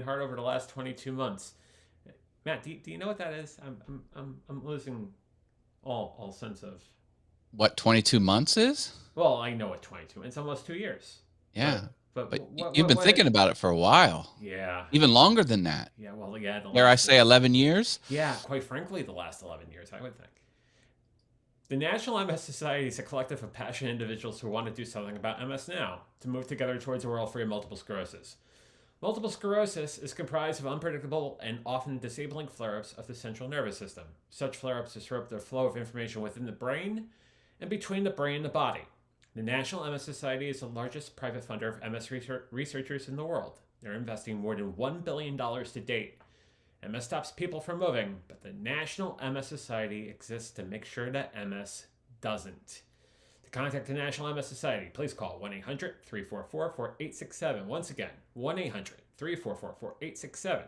hard over the last 22 months. Matt, do you know what that is? I'm losing all sense of. What 22 months is? Well, I know what 22. It's almost 2 years. Yeah. But But what you've been what? thinking about it for a while. Yeah, Even longer than that. yeah. Well, yeah. The Dare I last. say 11 years? Yeah, quite frankly, the last 11 years, I would think. The National MS Society is a collective of passionate individuals who want to do something about MS now, to move together towards a world free of multiple sclerosis. Multiple sclerosis is comprised of unpredictable and often disabling flare ups of the central nervous system. Such flare ups disrupt the flow of information within the brain and between the brain and the body. The National MS Society is the largest private funder of MS researchers in the world. They're investing more than $1 billion to date. MS stops people from moving, but the National MS Society exists to make sure that MS doesn't. To contact the National MS Society, please call 1 800 344 4867. Once again, 1 800 344 4867.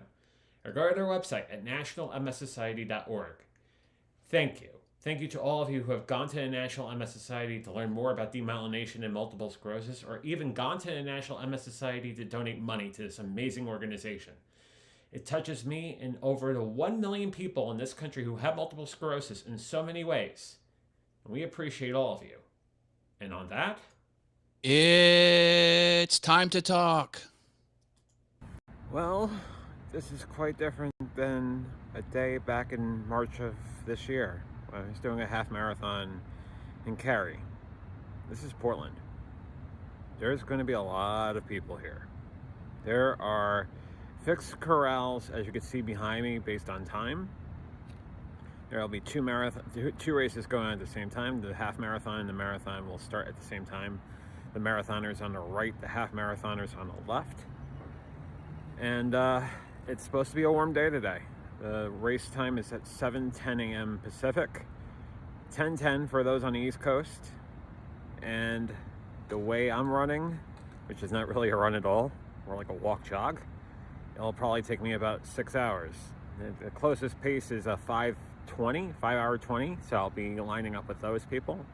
Or go to their website at nationalmssociety.org. Thank you. Thank you to all of you who have gone to the National MS Society to learn more about demyelination and multiple sclerosis, or even gone to the National MS Society to donate money to this amazing organization. It touches me and over the 1 million people in this country who have multiple sclerosis in so many ways. And we appreciate all of you. And on that, it's time to talk. Well, this is quite different than a day back in March of this year. I was doing a half marathon in Cary. This is Portland. There's going to be a lot of people here. There are fixed corrals, as you can see behind me, based on time. There will be two races going on at the same time. The half marathon and the marathon will start at the same time. The marathoners on the right, the half marathoners on the left. And it's supposed to be a warm day today. The race time is at 7:10 a.m. Pacific, 10:10 for those on the East Coast. And the way I'm running, which is not really a run at all, more like a walk jog, it'll probably take me about 6 hours. The closest pace is a 5:20, 5-hour-20, so I'll be lining up with those people.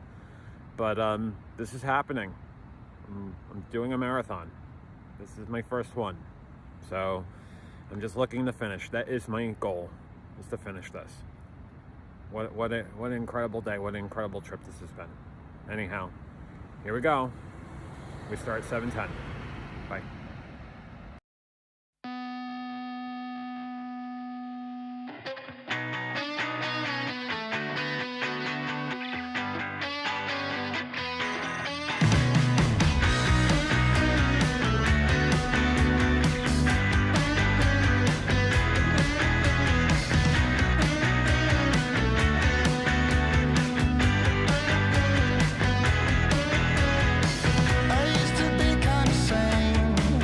But this is happening. I'm doing a marathon. This is my first one. So I'm just looking to finish. That is my goal, is to finish this. What an incredible day. What an incredible trip this has been. Anyhow, here we go. We start at 7:10. Bye. I used to be kind of sane.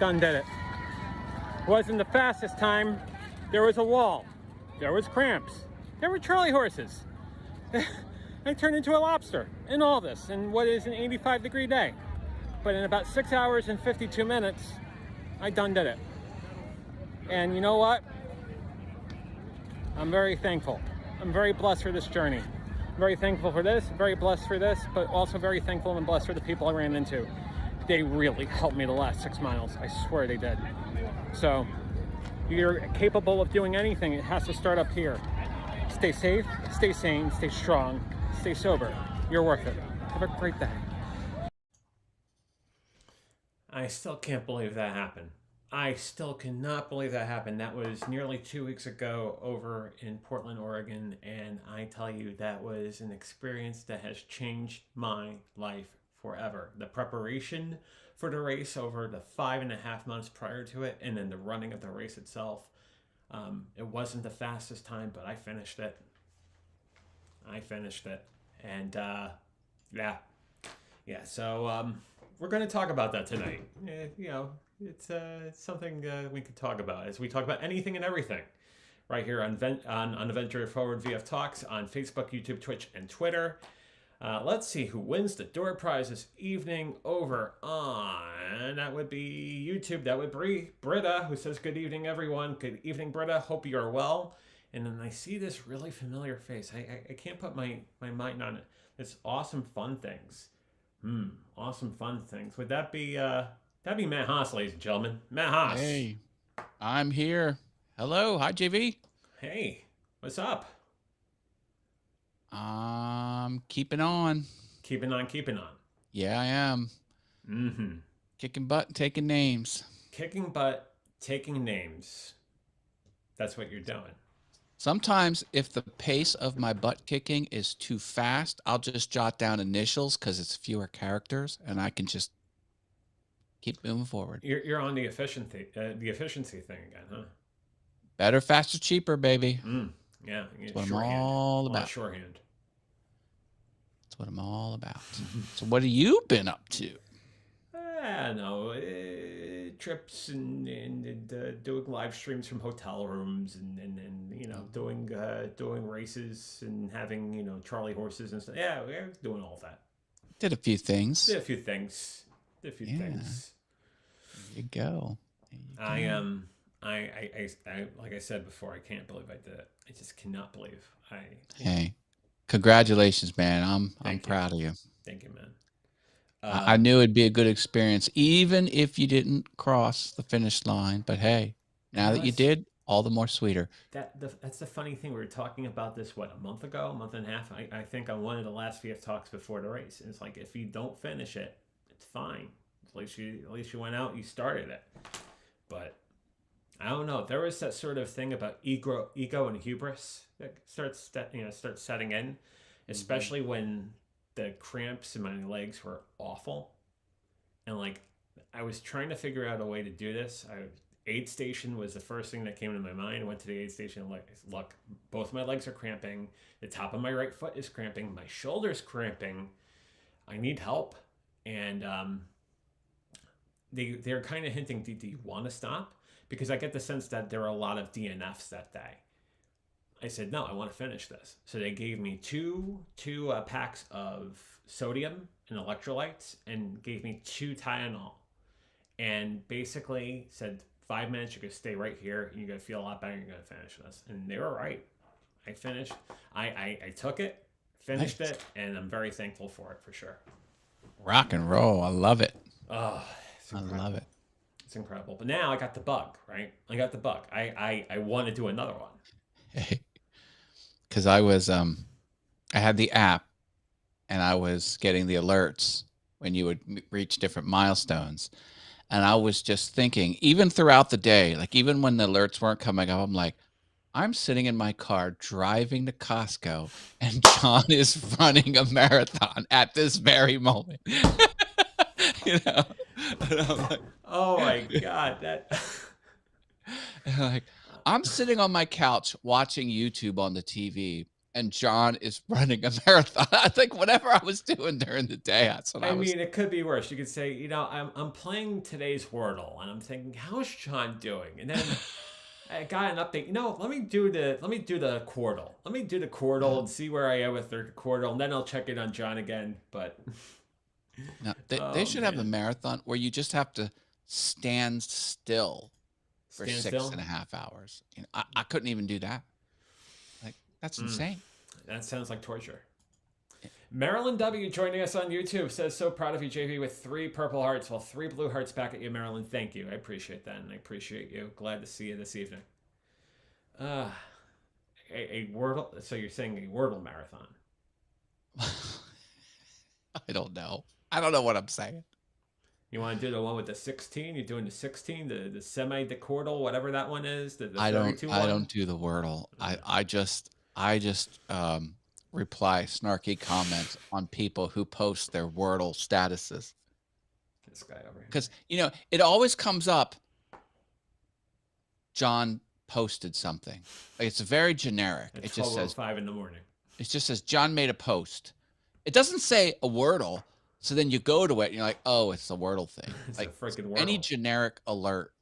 done did it. Wasn't the fastest time. There was a wall. There was cramps. There were Charlie horses. I turned into a lobster in all this in what is an 85-degree day. But in about 6 hours and 52 minutes, I done did it. And you know what? I'm very thankful. I'm very blessed for this journey. I'm very thankful for this, very blessed for this, but also very thankful and blessed for the people I ran into. They really helped me the last 6 miles. I swear they did. So, you're capable of doing anything. It has to start up here. Stay safe, stay sane, stay strong, stay sober. You're worth it. Have a great day. I still can't believe that happened. I still cannot believe that happened. That was nearly 2 weeks ago over in Portland, Oregon, and I tell you, that was an experience that has changed my life forever. The preparation for the race over the 5.5 months prior to it, and then the running of the race itself. It wasn't the fastest time, but I finished it. And yeah. So we're going to talk about that tonight. It's something we could talk about as we talk about anything and everything right here on Adventure Forward VF Talks on Facebook, YouTube, Twitch, and Twitter. Let's see who wins the door prize this evening over on, that would be YouTube. That would be Britta, who says, good evening, everyone. Good evening, Britta. Hope you are well. And then I see this really familiar face. I can't put my mind on it. It's Awesome Fun Things. Awesome Fun Things. Would that be, that'd be Matt Haas, ladies and gentlemen. Matt Haas. Hey, I'm here. Hello. Hi, JV. Hey, what's up? Keeping on. Keeping on. Yeah, I am. Kicking butt and taking names. Kicking butt, taking names. That's what you're doing. Sometimes if the pace of my butt kicking is too fast, I'll just jot down initials because it's fewer characters and I can just keep moving forward. You're on the efficiency thing again, huh? Better, faster, cheaper, baby. Yeah. That's what I'm all about. Shorthand. That's what I'm all about. So what have you been up to? Trips and doing live streams from hotel rooms and doing races and having Charlie horses and stuff. Yeah, we're doing all that. Did a few things. Did a few things. There you go. I like I said before, I can't believe I did it. I just cannot believe Hey, congratulations, man. I'm proud of you. Thank you, man. I knew it'd be a good experience, even if you didn't cross the finish line. But hey, now that you did, all the more sweeter. That's the funny thing. We were talking about this, a month ago, a month and a half. I think on one of the last VF Talks before the race. And it's like, if you don't finish it, it's fine. At least you went out, you started it. But I don't know. There was that sort of thing about ego and hubris that starts setting in, especially when the cramps in my legs were awful. And I was trying to figure out a way to do this. Aid station was the first thing that came to my mind. I went to the aid station and look, both my legs are cramping. The top of my right foot is cramping. My shoulder's cramping. I need help. And they're kind of hinting, do you want to stop? Because I get the sense that there are a lot of DNFs that day. I said, no, I want to finish this. So they gave me two packs of sodium and electrolytes and gave me 2 Tylenol. And basically said, 5 minutes, you're going to stay right here. You're going to feel a lot better. You're going to finish this. And they were right. I finished. I took it, finished it, and I'm very thankful for it, for sure. Rock and roll. I love it. Oh, I love it. It's incredible. But now I got the bug, right? I got the bug. I want to do another one. Hey, because I had the app and I was getting the alerts when you would reach different milestones. And I was just thinking, even throughout the day, even when the alerts weren't coming up, I'm like, I'm sitting in my car driving to Costco and John is running a marathon at this very moment. And I'm like, oh my God, I'm sitting on my couch watching YouTube on the TV, and John is running a marathon. I think whatever I was doing during the day, that's what I was. mean, it could be worse. You could say, you know, I'm playing today's Wordle, and I'm thinking, how's John doing? And then I got an update. You know, let me do the Quordle. Let me do the Quordle and see where I am with the Quordle, and then I'll check in on John again. But No, they should have a marathon where you just have to stand still for Stand 6.5 hours. You know, I couldn't even do that. Like, that's insane. That sounds like torture. Marilyn W. joining us on YouTube says, so proud of you, JV, with 3 purple hearts. Well, 3 blue hearts back at you, Marilyn. Thank you. I appreciate that, and I appreciate you. Glad to see you this evening. A Wordle. So you're saying a Wordle marathon? I don't know. I don't know what I'm saying. You want to do the one with the 16? You're doing the 16, the semi-decordal, whatever that one is. The I 32 don't. I don't do the Wordle. I just reply snarky comments on people who post their Wordle statuses. This guy over here. Because it always comes up. John posted something. Like, it's very generic. It just says 5 in the morning. It just says John made a post. It doesn't say a Wordle. So then you go to it and you're like, oh, it's a Wordle thing. It's like a freaking Wordle. Any generic alert,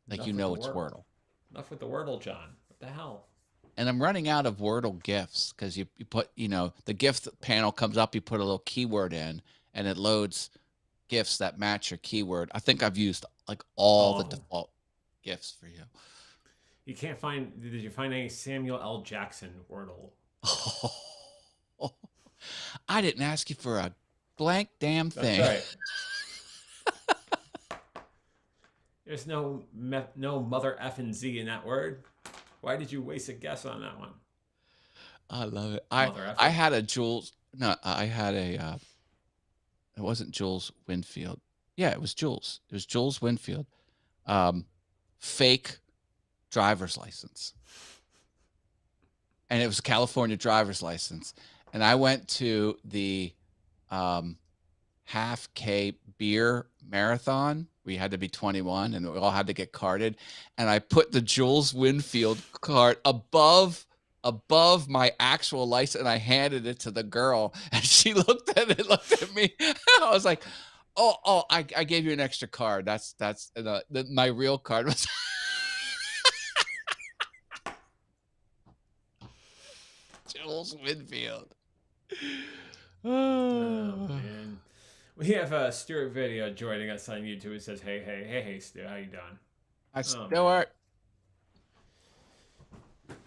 like Enough it's Wordle. Enough with the Wordle, John. What the hell? And I'm running out of Wordle GIFs because you put, the GIF panel comes up, you put a little keyword in, and it loads GIFs that match your keyword. I think I've used like all the default GIFs for you. You can't find, did you find any Samuel L. Jackson Wordle? I didn't ask you for a blank damn thing. That's right. There's no mother effing Z in that word. Why did you waste a guess on that one? I love it. I had a Jules. No, I had a. It wasn't Jules Winfield. Yeah, it was Jules. It was Jules Winfield. Fake driver's license. And it was a California driver's license. And I went to the half K beer marathon. We had to be 21 and we all had to get carded. And I put the Jules Winfield card above my actual license, and I handed it to the girl, and she looked at it, looked at me. I was like, oh, I gave you an extra card. That's my real card was. Jules Winfield. Oh man. We have Stuart Video joining us on YouTube. It says, hey, Stu, how you doing? Hi, Stuart.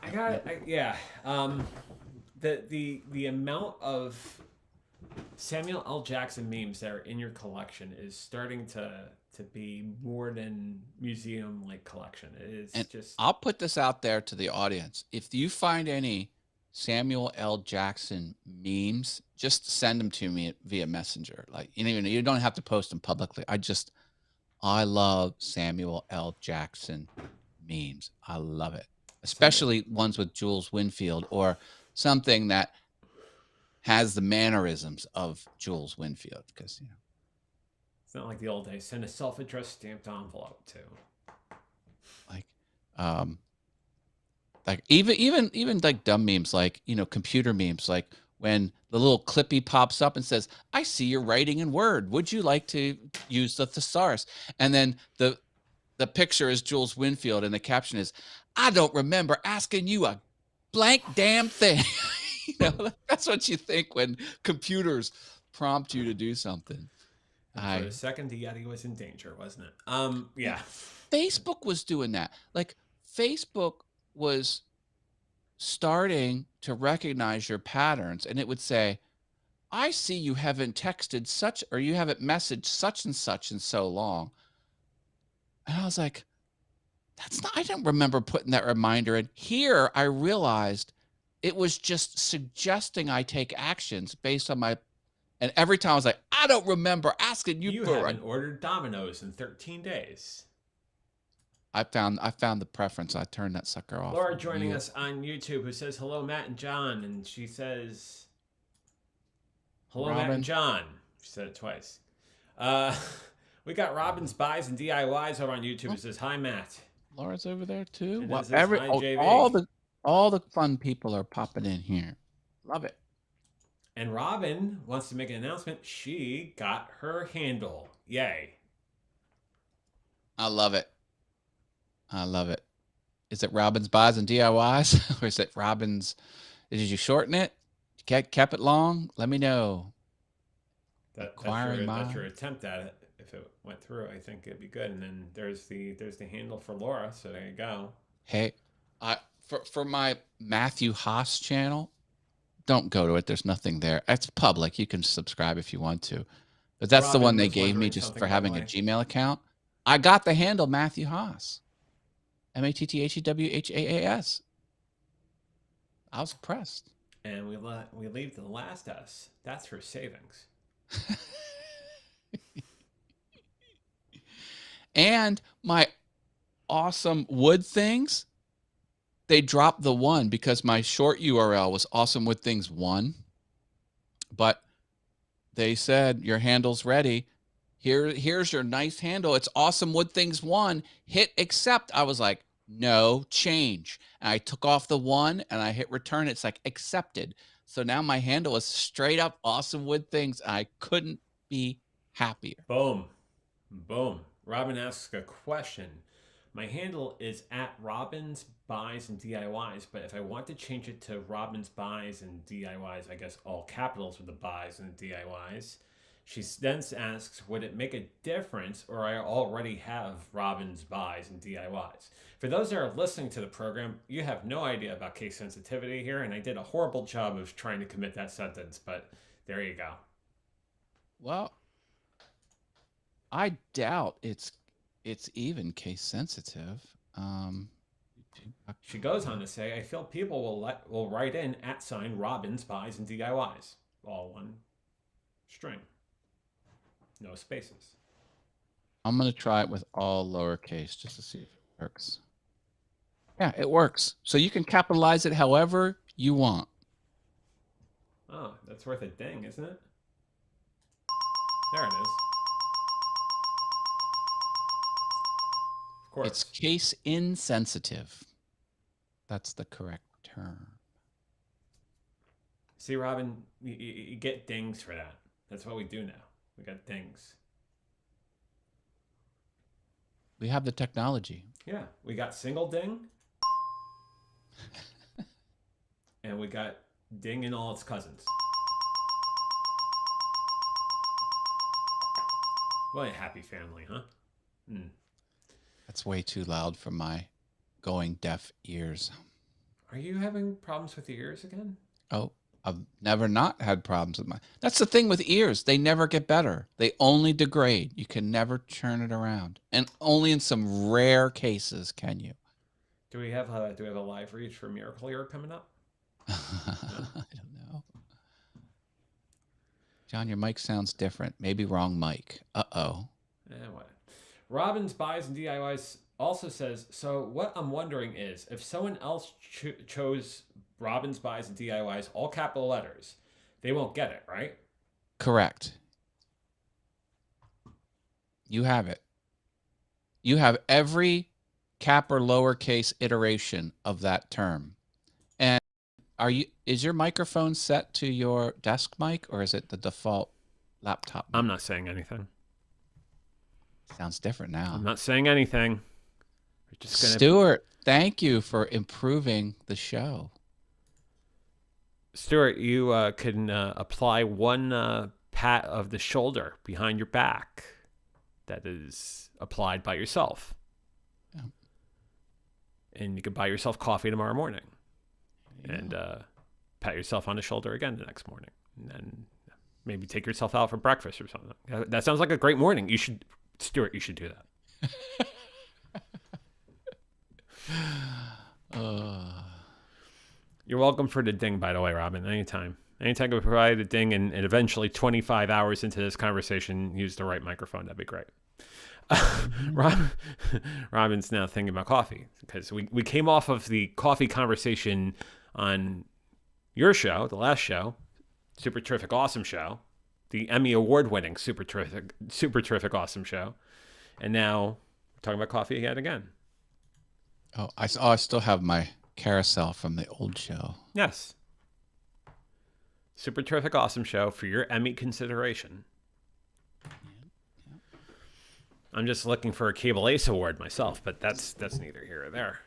I got it. Yeah. The amount of Samuel L. Jackson memes that are in your collection is starting to be more than museum-like collection. It is just. I'll put this out there to the audience. If you find any Samuel L. Jackson memes, just send them to me via Messenger. Like, you don't have to post them publicly. I love Samuel L. Jackson memes. I love it, especially ones with Jules Winfield or something that has the mannerisms of Jules Winfield. Because it's not like the old days. Send a self-addressed stamped envelope too. Like even like dumb memes, like computer memes, like when the little clippy pops up and says, "I see you're writing in Word. Would you like to use the thesaurus?" And then the picture is Jules Winfield, and the caption is, "I don't remember asking you a blank damn thing." That's what you think when computers prompt you to do something. For a second, the Yeti was in danger, wasn't it? Yeah. Facebook was doing that. Like, Facebook was starting to recognize your patterns, and it would say, "I see you haven't texted such, or you haven't messaged such and such in so long." And I was like, I don't remember putting that reminder in. Here, I realized it was just suggesting I take actions based on my, and every time I was like, "I don't remember asking you for haven't ordered Domino's in 13 days. I found the preference. I turned that sucker off. Laura joining us on YouTube, who says, "Hello, Matt and John," and she says, "Hello, Robin. Matt and John." She said it twice. We got Robin's Buys and DIYs over on YouTube. It says, "Hi, Matt." Laura's over there too. Hi, all the fun people are popping in here. Love it. And Robin wants to make an announcement. She got her handle. Yay. I love it. I love it. Is it Robin's Buys and DIYs? Or is it Robin's? Did you shorten it? Kept it long? Let me know. That's Acquiring your attempt at it. If it went through, I think it'd be good. And then there's the handle for Laura. So there you go. Hey, for my Matthew Haas channel, don't go to it. There's nothing there. It's public. You can subscribe if you want to. But that's the Robin one they was gave me wondering just something, for by the having a way. Gmail account. I got the handle Matthew Haas. MATTHEWHAAS. I was impressed. And we leave the last S. That's for savings. And my awesome wood things, they dropped the 1 because my short URL was Awesome Wood Things 1. But they said your handle's ready. Here's your nice handle. It's Awesome Wood Things 1. Hit accept. I was like, no, change. And I took off the 1 and I hit return. It's like accepted. So now my handle is straight up Awesome Wood Things. I couldn't be happier. Boom. Boom. Robin asks a question. My handle is at Robin's Buys and DIYs, but if I want to change it to Robin's Buys and DIYs, I guess all capitals with the buys and the DIYs, she then asks, would it make a difference or I already have Robin's Buys and DIYs? For those that are listening to the program, you have no idea about case sensitivity here, and I did a horrible job of trying to commit that sentence, but there you go. Well, I doubt it's even case sensitive. She goes on to say, I feel people will write in @ Robin's Buys and DIYs, all one string, no spaces. I'm gonna try it with all lowercase just to see if it works. Yeah, it works. So you can capitalize it however you want. Oh, that's worth a ding, isn't it? There it is. Of course. It's case insensitive. That's the correct term. See, Robin, you get dings for that. That's what we do now. We got dings. We have the technology. Yeah, we got single ding. And we got ding and all its cousins. What a happy family, huh? Mm. That's way too loud for my going deaf ears. Are you having problems with your ears again? Oh, I've never not had problems with my... That's the thing with ears. They never get better. They only degrade. You can never turn it around. And only in some rare cases can you. Do we have a live reach for Miracle Ear coming up? I don't know. John, your mic sounds different. Maybe wrong mic. Uh-oh. What? Robin's Buys and DIYs also says, so what I'm wondering is, if someone else chose Robin's Buys and DIYs, all capital letters, they won't get it, right? Correct. You have it. You have every cap or lowercase iteration of that term. And is your microphone set to your desk mic or is it the default laptop mic? I'm not saying anything. Sounds different now. I'm not saying anything. We're just gonna... Stuart, thank you for improving the show. Stuart, you can apply one pat of the shoulder behind your back that is applied by yourself. Yeah. And you can buy yourself coffee tomorrow morning. And pat yourself on the shoulder again the next morning. And then maybe take yourself out for breakfast or something. That sounds like a great morning. Stuart, you should do that. You're welcome for the ding, by the way, Robin. Anytime we provide a ding and eventually 25 hours into this conversation, use the right microphone. That'd be great. Robin's now thinking about coffee because we came off of the coffee conversation on your show, the last show, super terrific, awesome show, the Emmy award-winning super terrific, awesome show, and now we're talking about coffee yet again. Oh, I still have my carousel from the old show. Yes. Super Terrific Awesome Show for your Emmy consideration. I'm just looking for a Cable Ace Award myself, but that's neither here or there.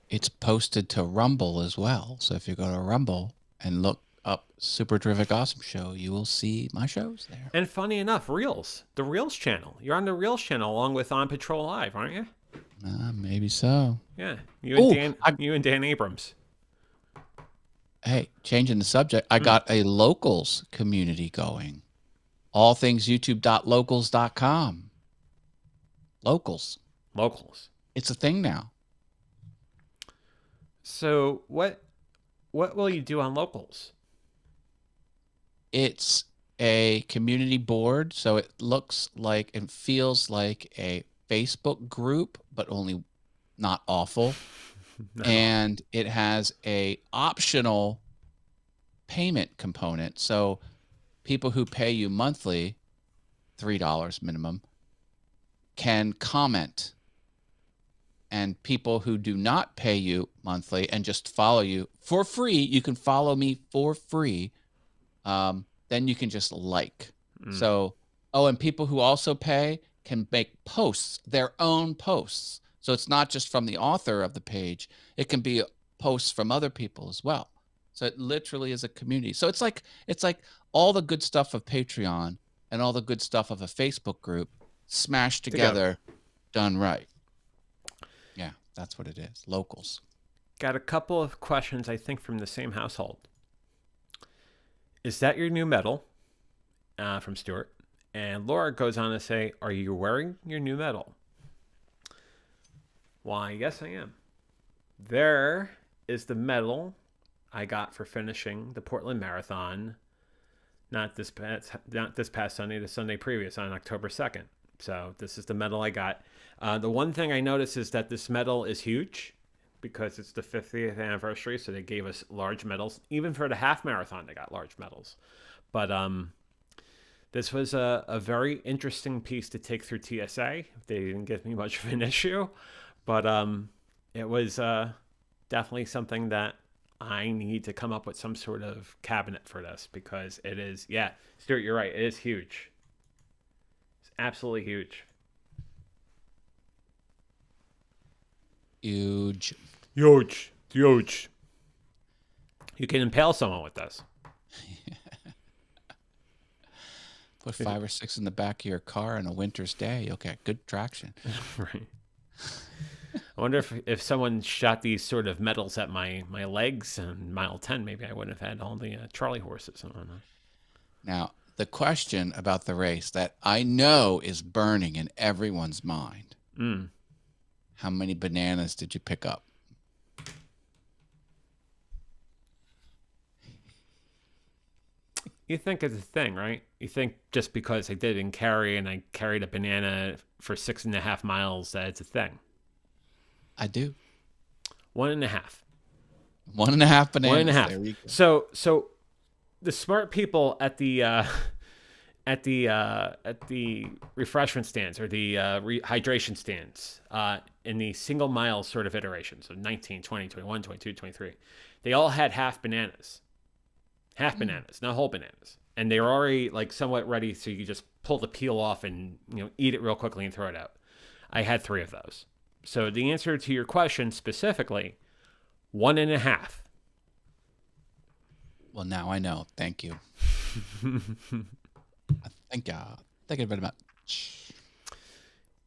It's posted to Rumble as well. So if you go to Rumble and look up Super Terrific Awesome Show, you will see my shows there. And funny enough, Reels, the Reels channel. You're on the Reels channel along with On Patrol Live, aren't you? Maybe so. Yeah, you and Dan Abrams. Hey, changing the subject, I got a locals community going. All things youtube.locals.com. Locals. It's a thing now. So what will you do on Locals? It's a community board, so it looks like and feels like a Facebook group, but only not awful. And it has a optional payment component. So people who pay you monthly, $3 minimum, can comment. And people who do not pay you monthly and just follow you for free, you can follow me for free. Then you can just like. So, and people who also pay can make posts, their own posts. So it's not just from the author of the page. It can be posts from other people as well. So it literally is a community. So it's like all the good stuff of Patreon and all the good stuff of a Facebook group smashed together. Done right. Yeah, that's what it is. Locals. Got a couple of questions, I think, from the same household. Is that your new medal? From Stuart. And Laura goes on to say, are you wearing your new medal? Why, yes, I am. There is the medal I got for finishing the Portland Marathon, not this past Sunday, the Sunday previous on October 2nd. So this is the medal I got. The one thing I noticed is that this medal is huge because it's the 50th anniversary. So they gave us large medals. Even for the half marathon, they got large medals. But this was a very interesting piece to take through TSA. They didn't give me much of an issue. But it was definitely something that I need to come up with some sort of cabinet for this because it is, yeah, Stuart, you're right. It is huge. It's absolutely huge. Huge. You can impale someone with this. Put 5 or 6 in the back of your car on a winter's day. You'll get good traction. Right. I wonder if someone shot these sort of medals at my legs on mile 10, maybe I wouldn't have had all the Charlie horses. I don't know. Now, the question about the race that I know is burning in everyone's mind. How many bananas did you pick up? You think it's a thing, right? You think just because I did in Cary and I carried a banana for 6.5 miles that it's a thing. I do. 1.5. 1.5 bananas. 1.5. There we go. So the smart people at the refreshment stands or the hydration stands in the single mile sort of iterations of 19, 20, 21, 22, 23, they all had half bananas. Half bananas, not whole bananas. And they were already like somewhat ready, so you just pull the peel off and eat it real quickly and throw it out. I had 3 of those. So the answer to your question specifically, 1.5. Well, now I know. Thank you. I think I'd better about.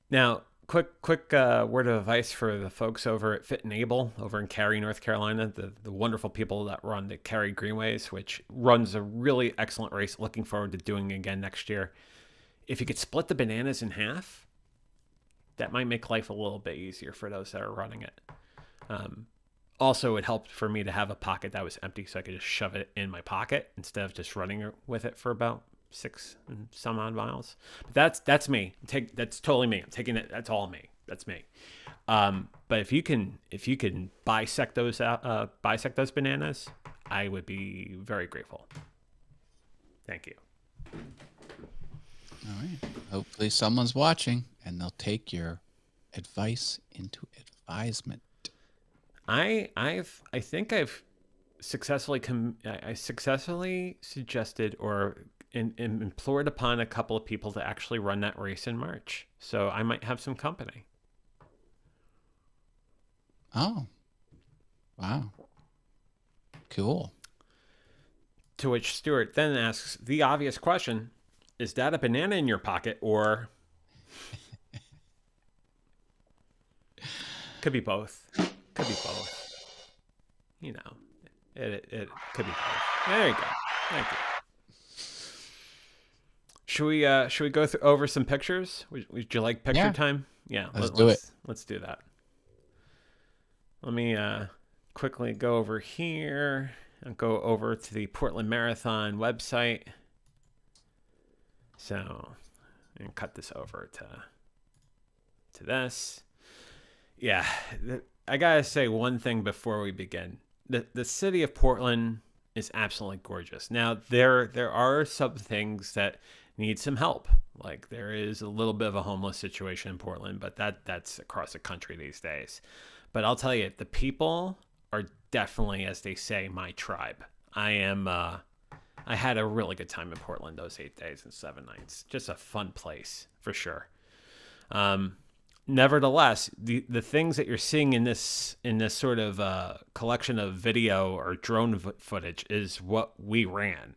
Now, quick word of advice for the folks over at Fit and Able over in Cary, North Carolina, the wonderful people that run the Cary Greenways, which runs a really excellent race. Looking forward to doing it again next year. If you could split the bananas in half, that might make life a little bit easier for those that are running it. Also, it helped for me to have a pocket that was empty, so I could just shove it in my pocket instead of just running with it for about 6 and some odd miles. But that's me. That's totally me. I'm taking it. That's all me. That's me. But if you can bisect those bananas, I would be very grateful. Thank you. All right. Hopefully someone's watching and they'll take your advice into advisement. I think I've I successfully suggested or implored upon a couple of people to actually run that race in March. So I might have some company. Oh, wow. Cool. To which Stuart then asks the obvious question, is that a banana in your pocket or... Could be both. Could be both. You know, it could be both. There you go. Thank you. Should we go over some pictures? Would you like picture time? Yeah, let's do it. Let's do that. Let me quickly go over here and go over to the Portland Marathon website. So, and cut this over to this. Yeah, I gotta say one thing before we begin. The city of Portland is absolutely gorgeous. Now, there are some things that need some help. Like there is a little bit of a homeless situation in Portland, but that's across the country these days. But I'll tell you, the people are definitely, as they say, my tribe. I had a really good time in Portland those 8 days and 7 nights. Just a fun place for sure. Nevertheless, the things that you're seeing in this sort of collection of video or drone footage is what we ran.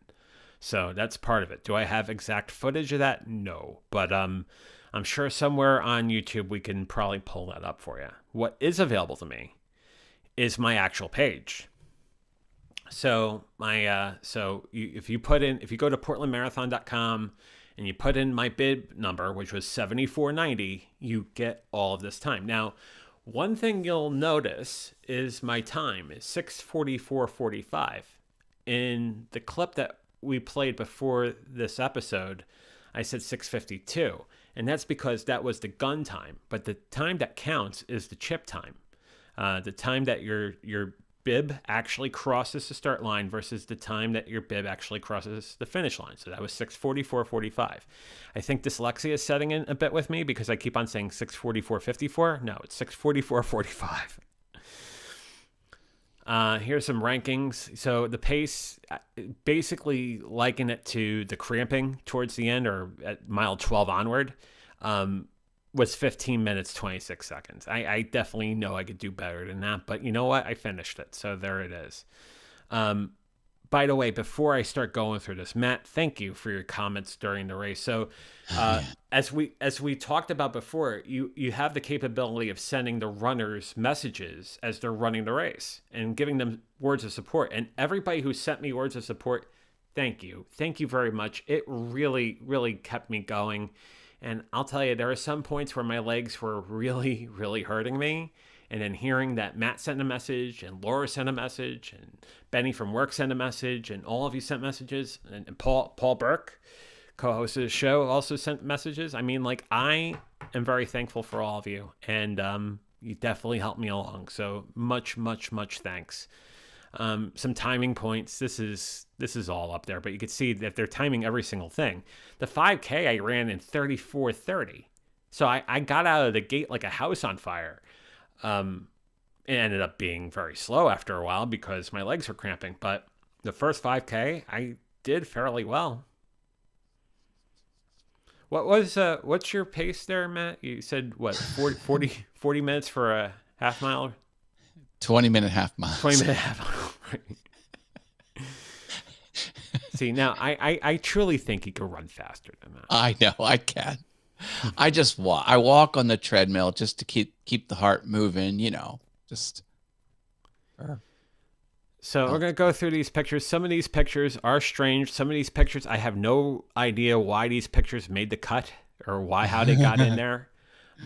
So that's part of it. Do I have exact footage of that? No, but I'm sure somewhere on YouTube we can probably pull that up for you. What is available to me is my actual page. So if you go to portlandmarathon.com and you put in my bib number, which was 7490, you get all of this time. Now, one thing you'll notice is my time is 6:44:45. In the clip that we played before this episode, I said 6:52, and that's because that was the gun time. But the time that counts is the chip time, the time that your bib actually crosses the start line versus the time that your bib actually crosses the finish line. So that was 6:44:45. I think dyslexia is setting in a bit with me because I keep on saying 6:44:54. No, it's 6:44:45. Here's some rankings. So the pace, basically liken it to the cramping towards the end or at mile 12 onward, was 15 minutes, 26 seconds. I definitely know I could do better than that, but you know what? I finished it. So there it is. By the way, before I start going through this, Matt, thank you for your comments during the race. So as we talked about before, you have the capability of sending the runners messages as they're running the race and giving them words of support. And everybody who sent me words of support, thank you. Thank you very much. It really, really kept me going. And I'll tell you, there are some points where my legs were really, really hurting me. And then hearing that Matt sent a message and Laura sent a message and Benny from work sent a message and all of you sent messages and Paul Burke, co-host of the show, also sent messages. I mean, like, I am very thankful for all of you, and you definitely helped me along. So much, much, much thanks. Some timing points. This is all up there, but you can see that they're timing every single thing. The 5K I ran in 34:30. So I got out of the gate like a house on fire. It ended up being very slow after a while because my legs were cramping, but the first 5K I did fairly well. What's your pace there, Matt? You said what, 40 minutes for a half mile? 20-minute half mile. 20-minute half mile. See, now I truly think you could run faster than that. I know I can. I just walk. I walk on the treadmill just to keep the heart moving. Just. So we're gonna go through these pictures. Some of these pictures are strange. Some of these pictures, I have no idea why these pictures made the cut or how they got in there.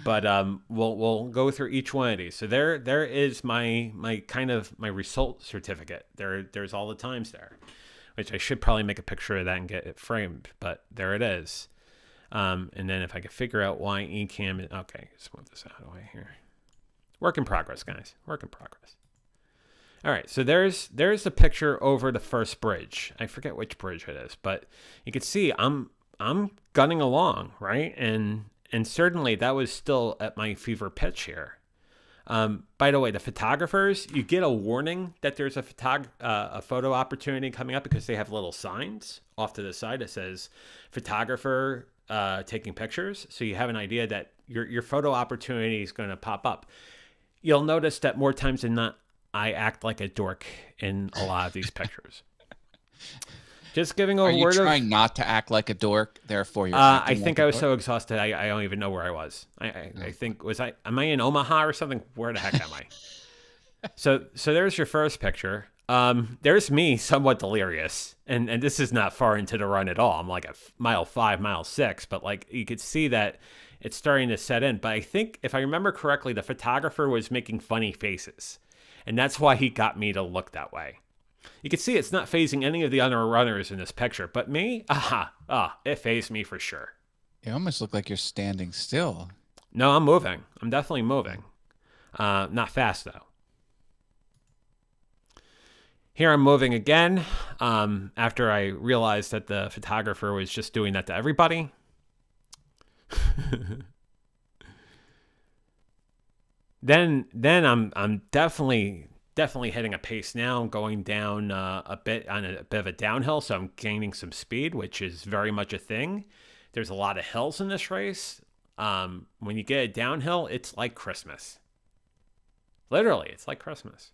But we'll go through each one of these. So there is my result certificate. There's all the times there, which I should probably make a picture of that and get it framed. But there it is. And then if I could figure out why Ecamm is okay, let's move this out of the way here. Work in progress, guys. Work in progress. All right, so there's the picture over the first bridge. I forget which bridge it is, but you can see I'm gunning along, right? And certainly that was still at my fever pitch here. By the way, the photographers, you get a warning that there's a photo opportunity coming up because they have little signs off to the side that says photographer taking pictures. So you have an idea that your photo opportunity is going to pop up. You'll notice that more times than not, I act like a dork in a lot of these pictures. Just giving a word of... Are you trying not to act like a dork, therefore you're I acting think like I a was dork? so exhausted, I don't even know where I was. I think, am I in Omaha or something? Where the heck am I? So there's your first picture. There's me somewhat delirious, and this is not far into the run at all. I'm like at mile 5, mile 6, but like you could see that it's starting to set in. But I think if I remember correctly, the photographer was making funny faces, and that's why he got me to look that way. You can see it's not phasing any of the other runners in this picture, but me, it phased me for sure. You almost look like you're standing still. No, I'm moving. I'm definitely moving. Not fast though. Here I'm moving again after I realized that the photographer was just doing that to everybody. Then I'm definitely hitting a pace now. I'm going down a bit on a bit of a downhill, so I'm gaining some speed, which is very much a thing. There's a lot of hills in this race. When you get a downhill, it's like Christmas. Literally, it's like Christmas.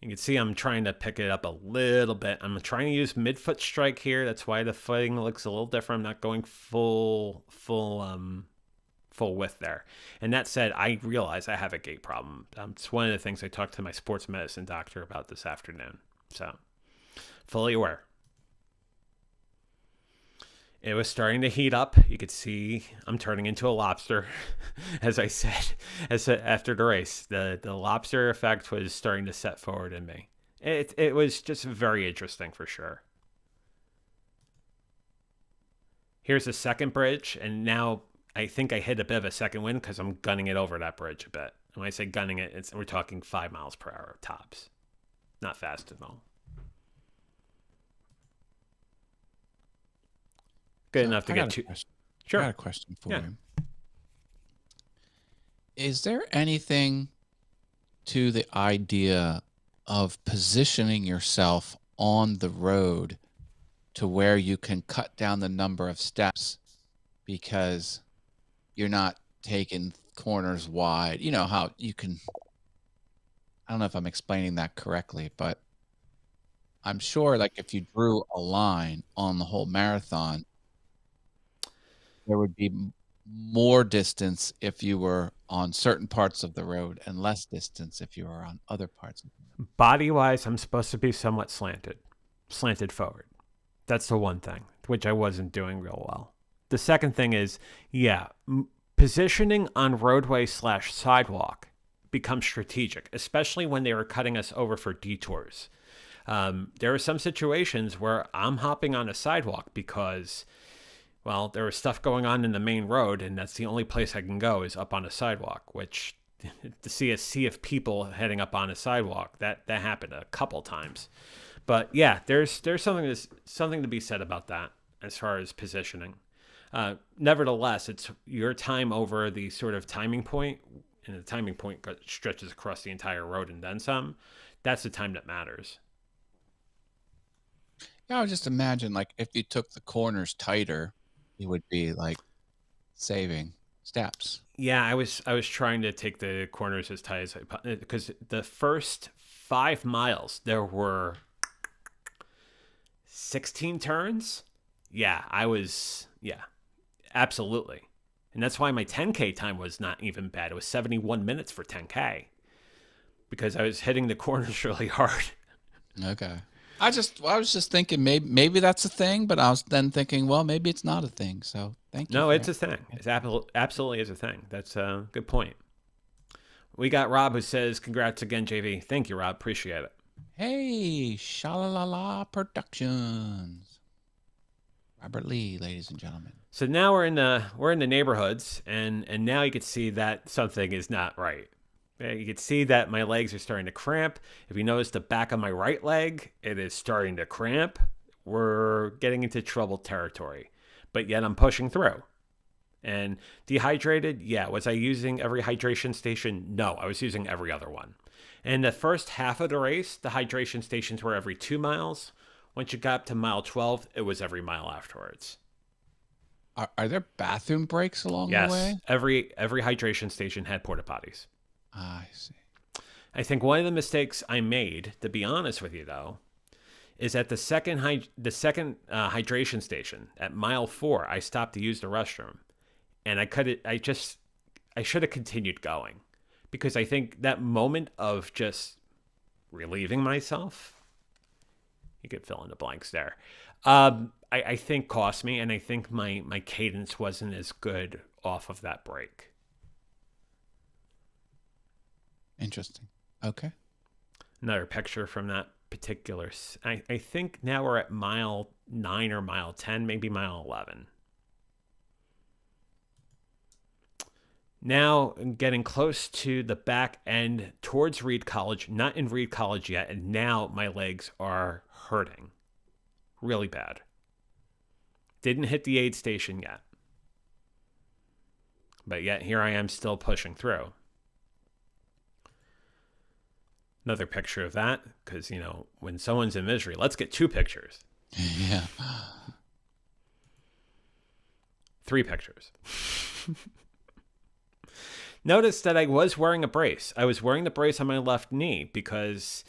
You can see I'm trying to pick it up a little bit. I'm trying to use midfoot strike here. That's why the footing looks a little different. I'm not going full width there. And that said, I realize I have a gait problem. It's one of the things I talked to my sports medicine doctor about this afternoon. So, fully aware. It was starting to heat up. You could see I'm turning into a lobster, as I said, after the race. The lobster effect was starting to set forward in me. It was just very interesting for sure. Here's the second bridge, and now I think I hit a bit of a second wind because I'm gunning it over that bridge a bit. And when I say gunning it, we're talking 5 miles per hour tops. Not fast at all. Good enough to get to. Sure. I got a question for you. Is there anything to the idea of positioning yourself on the road to where you can cut down the number of steps because you're not taking corners wide? You know how you can... I don't know if I'm explaining that correctly, but I'm sure like if you drew a line on the whole marathon, there would be more distance if you were on certain parts of the road and less distance if you were on other parts of the road. Body-wise, I'm supposed to be somewhat slanted forward. That's the one thing, which I wasn't doing real well. The second thing is, positioning on roadway/sidewalk becomes strategic, especially when they were cutting us over for detours. There are some situations where I'm hopping on a sidewalk because... well, there was stuff going on in the main road, and that's the only place I can go is up on a sidewalk, which to see a sea of people heading up on a sidewalk, that happened a couple times. But yeah, there's something to be said about that as far as positioning. Nevertheless, it's your time over the sort of timing point, and the timing point stretches across the entire road and then some. That's the time that matters. Yeah, I would just imagine like if you took the corners tighter, you would be like saving steps. Yeah, I was trying to take the corners as tight as because the first 5 miles there were 16 turns. Yeah, absolutely. And that's why my 10K time was not even bad. It was 71 minutes for 10K because I was hitting the corners really hard. Okay. I was just thinking maybe that's a thing, but I was then thinking, well, maybe it's not a thing. So thank you. No, it's a thing. It's absolutely is a thing. That's a good point. We got Rob who says, congrats again, JV. Thank you, Rob. Appreciate it. Hey, Shalalala Productions. Robert Lee, ladies and gentlemen. So now we're in the neighborhoods, and now you can see that something is not right. You can see that my legs are starting to cramp. If you notice the back of my right leg, it is starting to cramp. We're getting into troubled territory, but yet I'm pushing through. And dehydrated, yeah. Was I using every hydration station? No, I was using every other one. And the first half of the race, the hydration stations were every 2 miles. Once you got up to mile 12, it was every mile afterwards. Are there bathroom breaks along the Yes, way? every hydration station had porta potties. I see. I think one of the mistakes I made, to be honest with you though, is at the second hydration station at mile 4, I stopped to use the restroom, and I should have continued going, because I think that moment of just relieving myself, you could fill in the blanks there, I think cost me, and I think my cadence wasn't as good off of that break. Interesting. Okay. Another picture from that particular, I think now we're at mile 9 or mile 10, maybe mile 11. Now I'm getting close to the back end towards Reed College, not in Reed College yet, and now my legs are hurting really bad. Didn't hit the aid station yet, but yet here I am still pushing through. Another picture of that, because, you know, when someone's in misery, let's get 2 pictures. Yeah. 3 pictures. Notice that I was wearing a brace. I was wearing the brace on my left knee because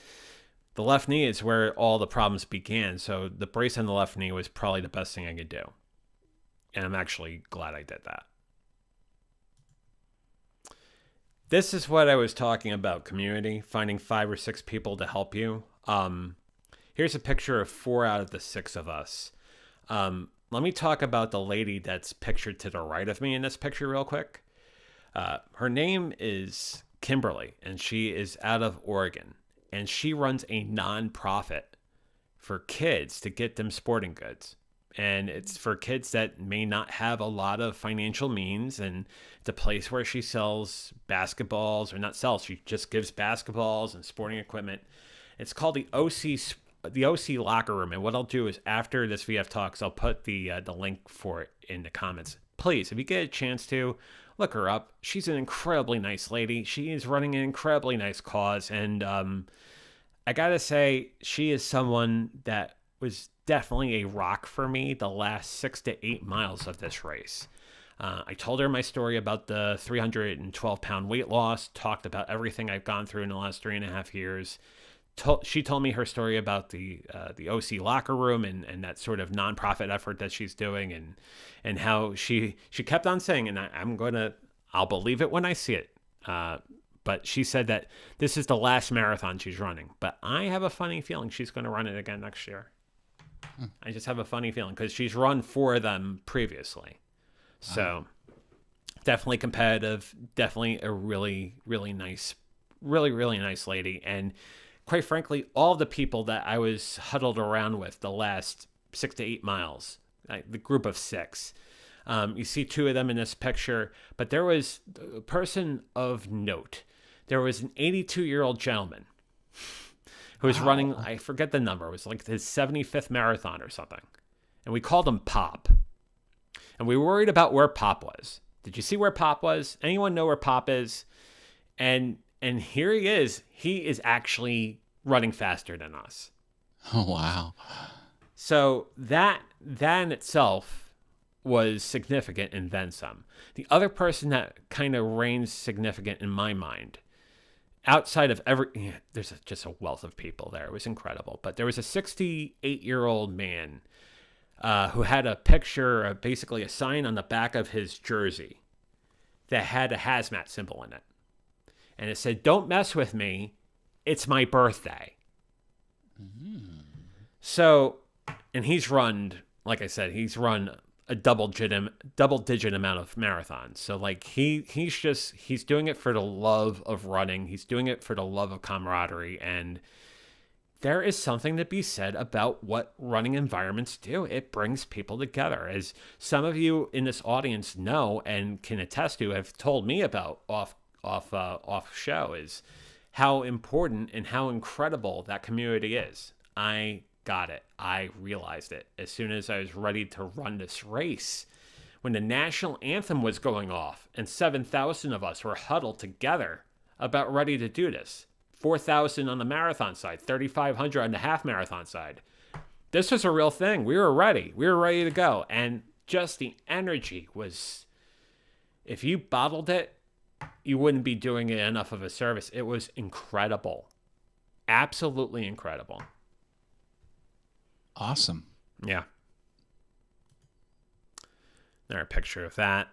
the left knee is where all the problems began. So the brace on the left knee was probably the best thing I could do. And I'm actually glad I did that. This is what I was talking about, community, finding 5 or 6 people to help you. Here's a picture of 4 out of the 6 of us. Let me talk about the lady that's pictured to the right of me in this picture real quick. Her name is Kimberly, and she is out of Oregon. And she runs a nonprofit for kids to get them sporting goods. And it's for kids that may not have a lot of financial means. And it's a place where she sells basketballs, or not sells, she just gives basketballs and sporting equipment. It's called the OC Locker Room. And what I'll do is after this VF Talks, I'll put the link for it in the comments. Please, if you get a chance to, look her up. She's an incredibly nice lady. She is running an incredibly nice cause. And I got to say, she is someone that was definitely a rock for me the last 6 to 8 miles of this race. I told her my story about the 312-pound weight loss, talked about everything I've gone through in the last 3.5 years. She told me her story about the OC Locker Room and that sort of nonprofit effort that she's doing, and how she kept on saying, and I'll believe it when I see it. But she said that this is the last marathon she's running. But I have a funny feeling she's going to run it again next year. I just have a funny feeling because she's run 4 of them previously. So definitely competitive, definitely a really, really nice lady. And quite frankly, all the people that I was huddled around with the last 6 to 8 miles, the group of 6, you see 2 of them in this picture, but there was a person of note. There was an 82-year-old gentleman who was running, I forget the number, it was like his 75th marathon or something. And we called him Pop. And we were worried about where Pop was. Did you see where Pop was? Anyone know where Pop is? And here he is. He is actually running faster than us. Oh, wow. So that in itself was significant, and then some. The other person that kind of reigns significant in my mind, outside of there's just a wealth of people there. It was incredible. But there was a 68-year-old man who had a picture, basically a sign on the back of his jersey that had a hazmat symbol in it. And it said, "Don't mess with me. It's my birthday." Mm-hmm. So, and he's run, like I said, he's run a double-digit amount of marathons. So, like, he's doing it for the love of running. He's doing it for the love of camaraderie. And there is something to be said about what running environments do. It brings people together. As some of you in this audience know and can attest to, have told me about off show, is how important and how incredible that community is. I got it. I realized it as soon as I was ready to run this race. when the national anthem was going off and 7,000 of us were huddled together about ready to do this. 4,000 on the marathon side, 3,500 on the half marathon side. This was a real thing. We were ready. We were ready to go. And just the energy was, if you bottled it, you wouldn't be doing it enough of a service. It was incredible. Absolutely incredible. Awesome. Yeah. There's a picture of that.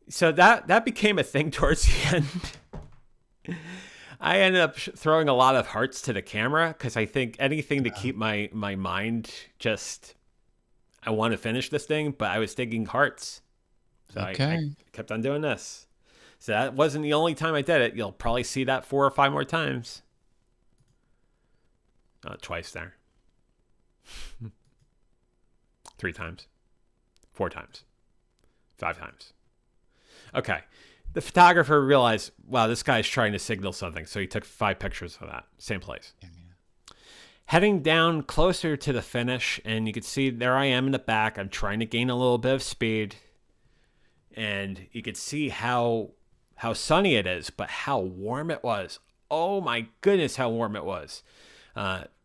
So that became a thing towards the end. I ended up throwing a lot of hearts to the camera because I think anything to keep my mind just, I want to finish this thing, but I was thinking hearts. So Okay. I kept on doing this. So that wasn't the only time I did it. You'll probably see that 4 or 5 more times. Twice there. 3 times. 4 times. 5 times. Okay. The photographer realized, wow, this guy's trying to signal something. So he took 5 pictures of that. Same place. Yeah. Heading down closer to the finish, and you can see there I am in the back. I'm trying to gain a little bit of speed. And you could see how sunny it is, but how warm it was. Oh my goodness, how warm it was.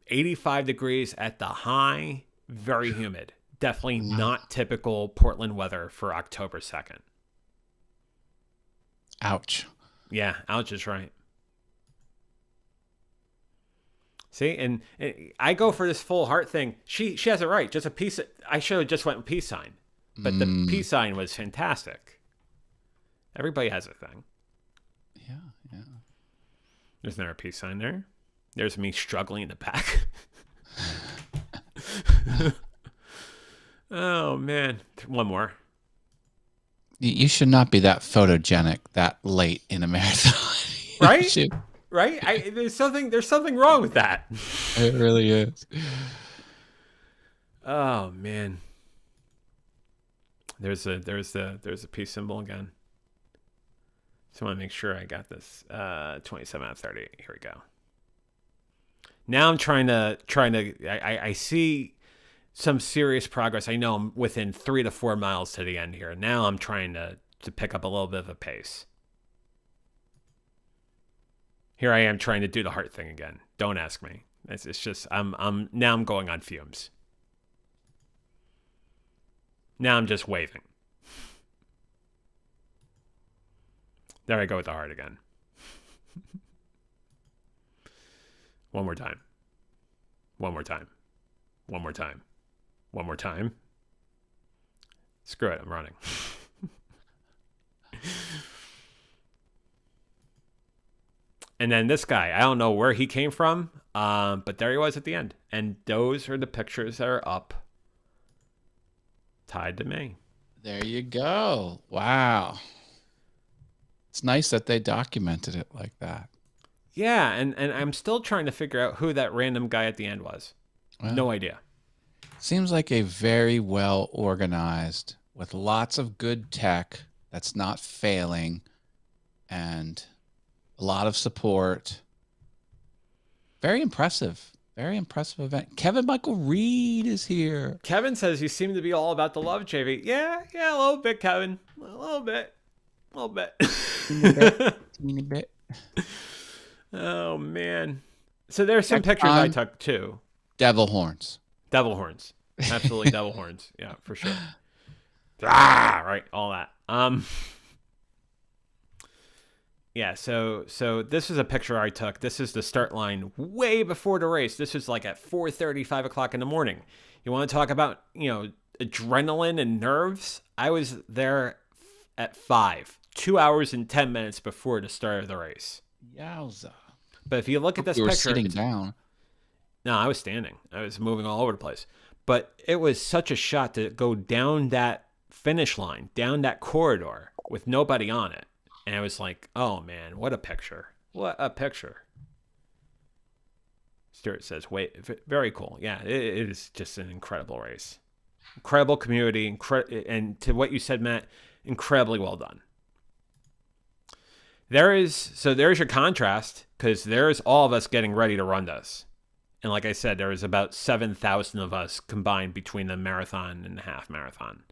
85 degrees at the high, very humid. Definitely not typical Portland weather for October 2nd. Ouch. Yeah, ouch is right. See, and I go for this full heart thing. She has it right. Just a piece. I should have just went with peace sign, but the peace sign was fantastic. Everybody has a thing. Yeah. There's never a peace sign there. There's me struggling in the back. Oh man, one more. You should not be that photogenic that late in a marathon. Right? Right? There's something wrong with that. It really is. Oh man. There's a peace symbol again. So I want to make sure I got this. 27 out of 30. Here we go. Now I'm trying to I see some serious progress. I know I'm within 3 to 4 miles to the end here. Now I'm trying to pick up a little bit of a pace. Here I am trying to do the heart thing again. Don't ask me. It's just I'm going on fumes. Now I'm just waving. There I go with the heart again. One more time. One more time. One more time. One more time. Screw it, I'm running. And then this guy, I don't know where he came from, but there he was at the end. And those are the pictures that are up tied to me. There you go. Wow. It's nice that they documented it like that. Yeah, and I'm still trying to figure out who that random guy at the end was. Well, No idea. Seems like a very well organized, with lots of good tech that's not failing, and a lot of support. Very impressive. Very impressive event. Kevin Michael Reed is here. Kevin says you seem to be all about the love, JV. Yeah, a little bit, Kevin. A little bit. Teeny bit. Oh, man. So there's some Next pictures I time. took, too. Devil horns. Devil horns. Absolutely devil horns. Yeah, for sure. Right, all that. Yeah, so this is a picture I took. This is the start line way before the race. This was like at 4:30, 5 o'clock in the morning. You want to talk about, adrenaline and nerves? I was there at 5, 2 hours and 10 minutes before the start of the race. Yowza. But if you look at this You were picture, sitting down. no, I was standing. I was moving all over the place. But it was such a shot to go down that finish line, down that corridor with nobody on it. And I was like, oh, man, what a picture. What a picture. Stuart says, wait, very cool. Yeah, it is just an incredible race. Incredible community. And to what you said, Matt, incredibly well done. There's your contrast, because there's all of us getting ready to run this. And like I said, there was about 7,000 of us combined between the marathon and the half marathon.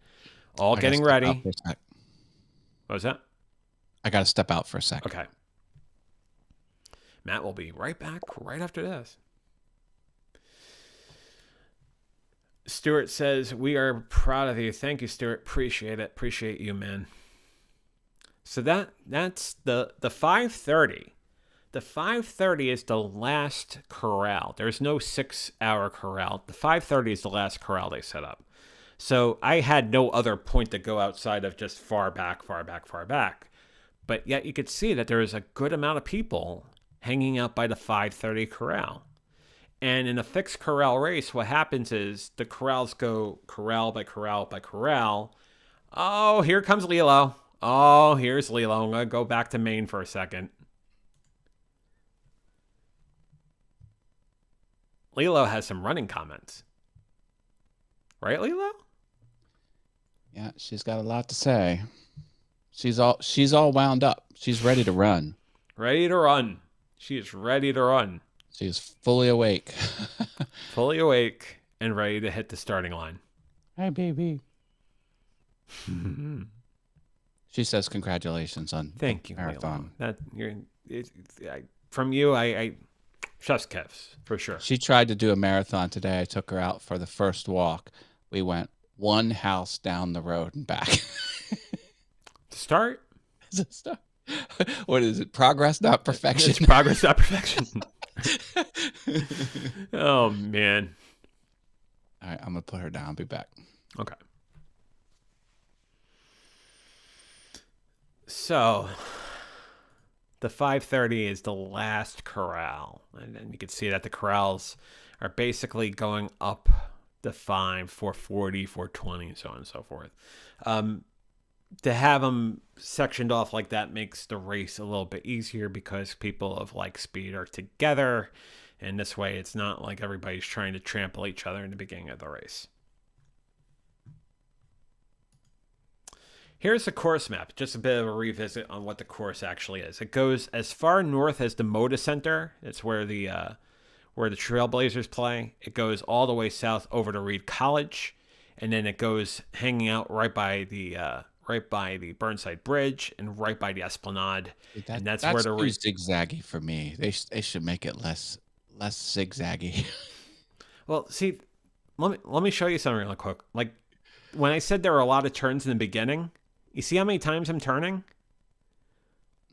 All I gotta getting step out ready. for a sec. What was that? I got to step out for a sec. Okay. Matt will be right back right after this. Stuart says, we are proud of you. Thank you, Stuart. Appreciate it. Appreciate you, man. So that's the 5:30. The 5:30 is the last corral. There's no 6-hour corral. The 5:30 is the last corral they set up. So I had no other point to go outside of just far back, far back, far back. But yet you could see that there is a good amount of people hanging out by the 5:30 corral. And in a fixed corral race, what happens is the corrals go corral by corral by corral. Oh, here comes Lilo. Oh, here's Lilo. I'm going to go back to Maine for a second. Lilo has some running comments. Right, Lilo? Yeah, she's got a lot to say. She's all wound up. She's ready to run. Ready to run. She is ready to run. She's fully awake. Fully awake and ready to hit the starting line. Hi, baby. She says congratulations on Thank you, marathon. Lilo. From you, I chef's kiss for sure. She tried to do a marathon today. I took her out for the first walk. We went one house down the road and back. To start? What is it? Progress, not perfection. It's progress, not perfection. Oh, man. All right, I'm going to put her down. I'll be back. Okay. So, the 5:30 is the last corral. And then you can see that the corrals are basically going up the 5, 440, 420, so on and so forth. To have them sectioned off like that makes the race a little bit easier because people of like speed are together. And this way, it's not like everybody's trying to trample each other in the beginning of the race. Here's the course map, just a bit of a revisit on what the course actually is. It goes as far north as the Moda Center. It's where the Trailblazers play. It goes all the way south over to Reed College, and then it goes hanging out right by the Burnside Bridge and right by the Esplanade. And that's where the too zigzaggy for me. They should make it less zigzaggy. Well, see, let me show you something real quick. Like when I said there were a lot of turns in the beginning, you see how many times I'm turning?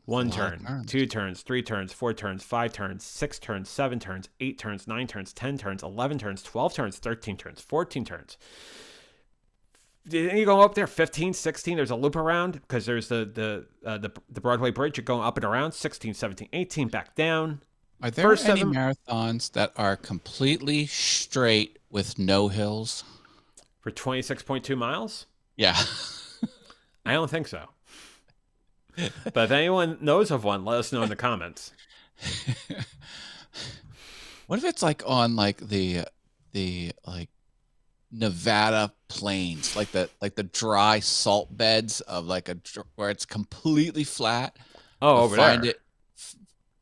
1 turn, 2 turns, 3 turns, 4 turns, 5 turns, 6 turns, 7 turns, 8 turns, 9 turns, 10 turns, 11 turns, 12 turns, 13 turns, 14 turns. You go up there, 15, 16, there's a loop around because there's the Broadway Bridge. You're going up and around, 16, 17, 18, back down. Are there any marathons that are completely straight with no hills? For 26.2 miles? Yeah. I don't think so. But if anyone knows of one, let us know in the comments. What if it's like on like the like Nevada plains, like the dry salt beds of like where it's completely flat? Oh, over there.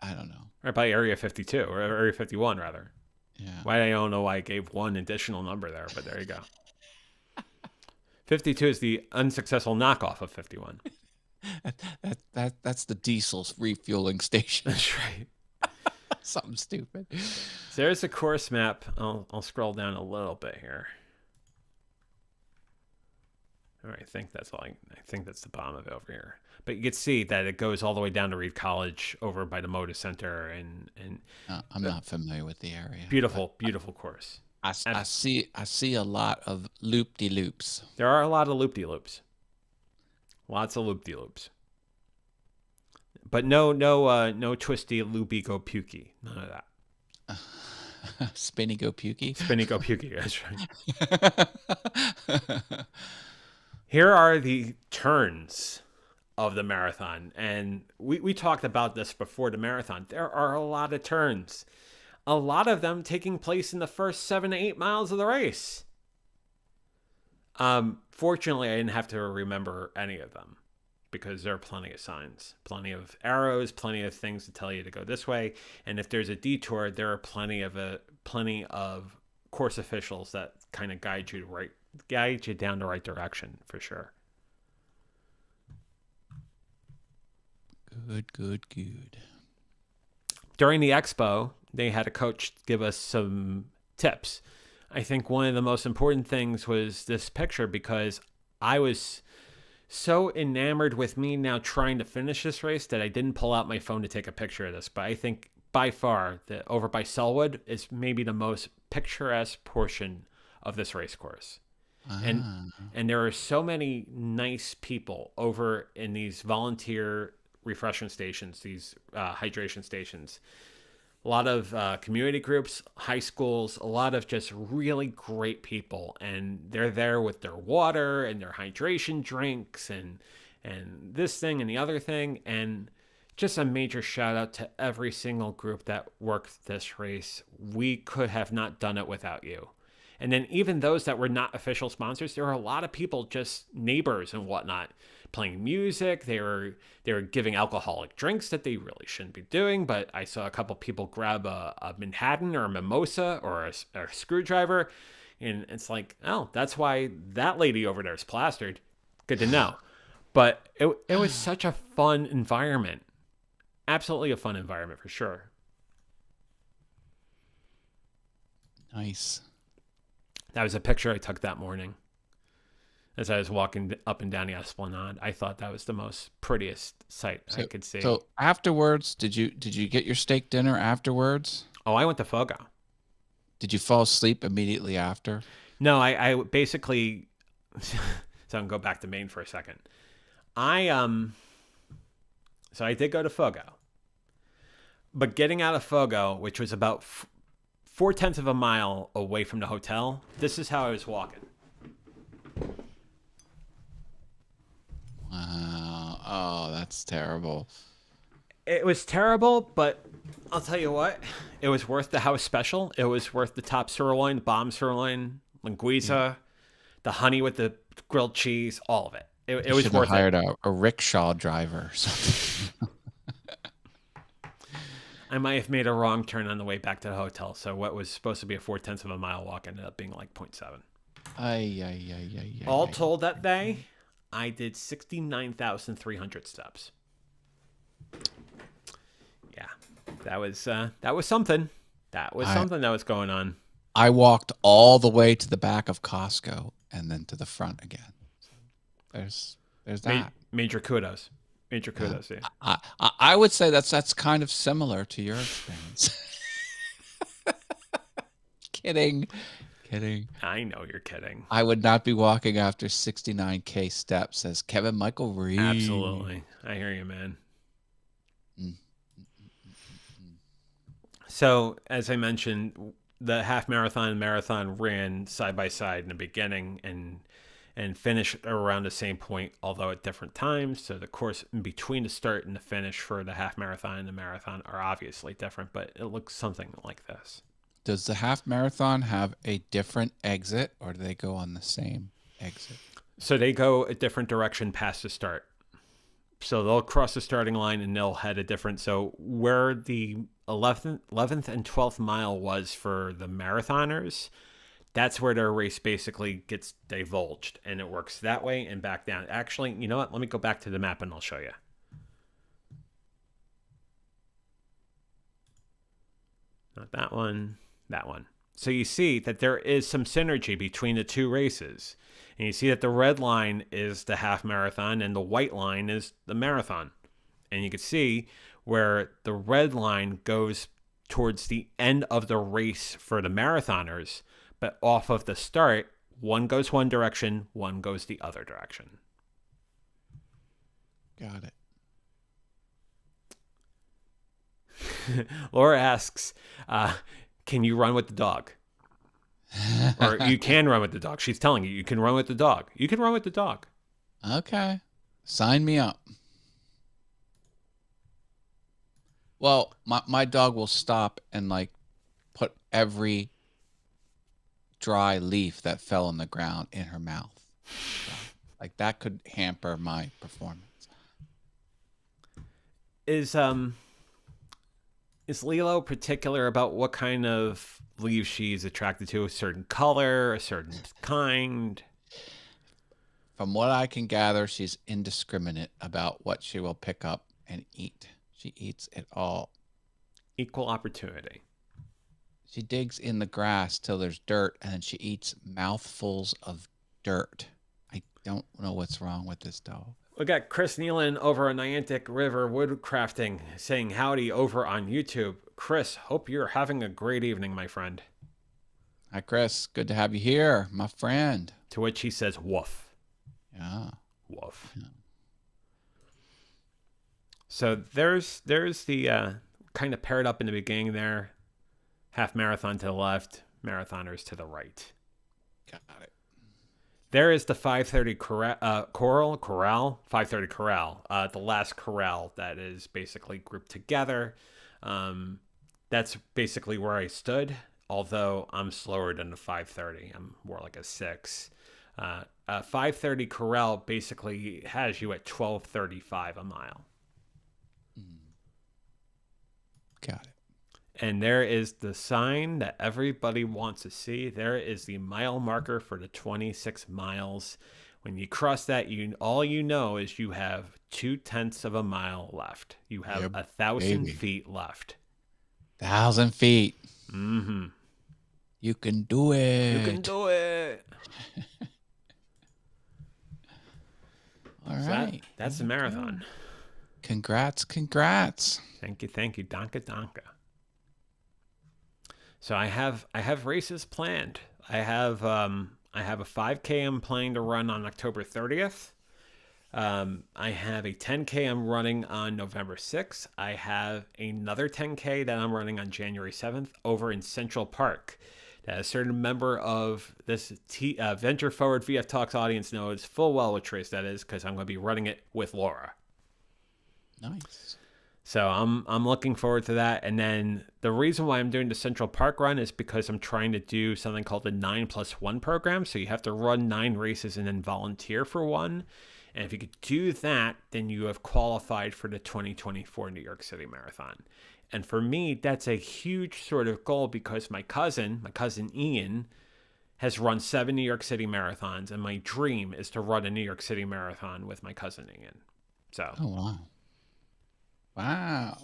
I don't know. Right by Area 52 or Area 51 rather. Yeah. I don't know why I gave one additional number there, but there you go. 52 is the unsuccessful knockoff of 51. That's the diesel's refueling station. That's right. Something stupid. So there's the course map. I'll scroll down a little bit here. All right, I think that's the bottom of it over here. But you can see that it goes all the way down to Reed College over by the Moda Center and I'm not familiar with the area. Beautiful course. I see a lot of loop-de-loops. There are a lot of loop-de-loops. Lots of loop-de-loops. But no twisty loopy go pukey. None of that. Spinny go pukey? Spinny go pukey, that's right. Here are the turns of the marathon. And we talked about this before the marathon. There are a lot of turns. A lot of them taking place in the first 7 to 8 miles of the race. Fortunately, I didn't have to remember any of them because there are plenty of signs, plenty of arrows, plenty of things to tell you to go this way. And if there's a detour, there are plenty of plenty of course officials that kind of guide you down the right direction for sure. Good. During the expo, they had a coach give us some tips. I think one of the most important things was this picture, because I was so enamored with me now trying to finish this race that I didn't pull out my phone to take a picture of this. But I think by far that over by Selwood is maybe the most picturesque portion of this race course. And there are so many nice people over in these volunteer refreshment stations, these hydration stations. A lot of community groups, high schools, a lot of just really great people. And they're there with their water and their hydration drinks and this thing and the other thing. And just a major shout out to every single group that worked this race. We could have not done it without you. And then even those that were not official sponsors, there were a lot of people, just neighbors and whatnot, playing music. They were giving alcoholic drinks that they really shouldn't be doing. But I saw a couple people grab a Manhattan or a mimosa or a screwdriver. And it's like, oh, that's why that lady over there is plastered. Good to know. But it was such a fun environment. Absolutely a fun environment for sure. Nice. That was a picture I took that morning as I was walking up and down the Esplanade. I thought that was the most prettiest sight I could see. So afterwards, did you get your steak dinner afterwards? Oh, I went to Fogo. Did you fall asleep immediately after? No, I basically so I can go back to Maine for a second. So I did go to Fogo. But getting out of Fogo, which was about 0.4 of a mile away from the hotel, this is how I was walking. Wow. Oh, that's terrible. It was terrible, but I'll tell you what, it was worth the house special. It was worth the top sirloin, the bomb sirloin, linguiça, the honey with the grilled cheese, all of it. It was worth it. Hired a rickshaw driver or something. I might have made a wrong turn on the way back to the hotel. So what was supposed to be a 0.4 of a mile walk ended up being like 0.7. All told that day, I did 69,300 steps. Yeah, that was something. That was something that was going on. I walked all the way to the back of Costco and then to the front again. There's that. Major kudos. Yeah. I would say that's kind of similar to your experience. Kidding. I know you're kidding. I would not be walking after 69K steps, says Kevin Michael Reed. Absolutely. I hear you, man. So, as I mentioned, the half marathon and marathon ran side by side in the beginning and finished around the same point, although at different times. So the course in between the start and the finish for the half marathon and the marathon are obviously different, but it looks something like this. Does the half marathon have a different exit, or do they go on the same exit? So they go a different direction past the start. So they'll cross the starting line and they'll head a different. So where the 11th and 12th mile was for the marathoners, that's where their race basically gets divulged, and it works that way and back down. Actually, you know what? Let me go back to the map and I'll show you. Not that one, that one. So you see that there is some synergy between the two races. And you see that the red line is the half marathon and the white line is the marathon. And you can see where the red line goes towards the end of the race for the marathoners, but off of the start, one goes one direction, one goes the other direction. Got it. Laura asks, can you run with the dog? Or you can run with the dog. She's telling you can run with the dog. You can run with the dog. Okay. Sign me up. Well, my dog will stop and like put every dry leaf that fell on the ground in her mouth. So, like that could hamper my performance. Is Is Lilo particular about what kind of leaves she's attracted to? A certain color, a certain kind? From what I can gather, she's indiscriminate about what she will pick up and eat. She eats it all. Equal opportunity. She digs in the grass till there's dirt, and then she eats mouthfuls of dirt. I don't know what's wrong with this dog. We got Chris Nealon over on Niantic River Woodcrafting saying howdy over on YouTube. Chris, hope you're having a great evening, my friend. Hi, Chris. Good to have you here, my friend. To which he says, woof. Yeah. Woof. Yeah. So there's the kind of paired up in the beginning there. Half marathon to the left, marathoners to the right. Got it. There is the 5:30 corral, 5:30 corral, the last corral that is basically grouped together. That's basically where I stood, although I'm slower than the 5:30. I'm more like a 6. 5:30 corral basically has you at 12:35 a mile. Got it. And there is the sign that everybody wants to see. There is the mile marker for the 26 miles. When you cross that, all you know is you have 0.2 of a mile left. You have 1,000 feet left. 1,000 feet. Mm-hmm. You can do it. You can do it. All right. That's the marathon. Congrats. Thank you. Danke. So I have races planned. I have a 5K I'm planning to run on October 30th. I have a 10K I'm running on November 6th. I have another 10K that I'm running on January 7th over in Central Park. That a certain member of this Venture Forward VF Talks audience knows full well which race that is, because I'm going to be running it with Laura. Nice. So I'm looking forward to that. And then the reason why I'm doing the Central Park run is because I'm trying to do something called the 9+1 program. So you have to run 9 races and then volunteer for one. And if you could do that, then you have qualified for the 2024 New York City Marathon. And for me, that's a huge sort of goal because my cousin Ian, has run 7 New York City marathons. And my dream is to run a New York City Marathon with my cousin Ian. So. Oh, wow. Wow.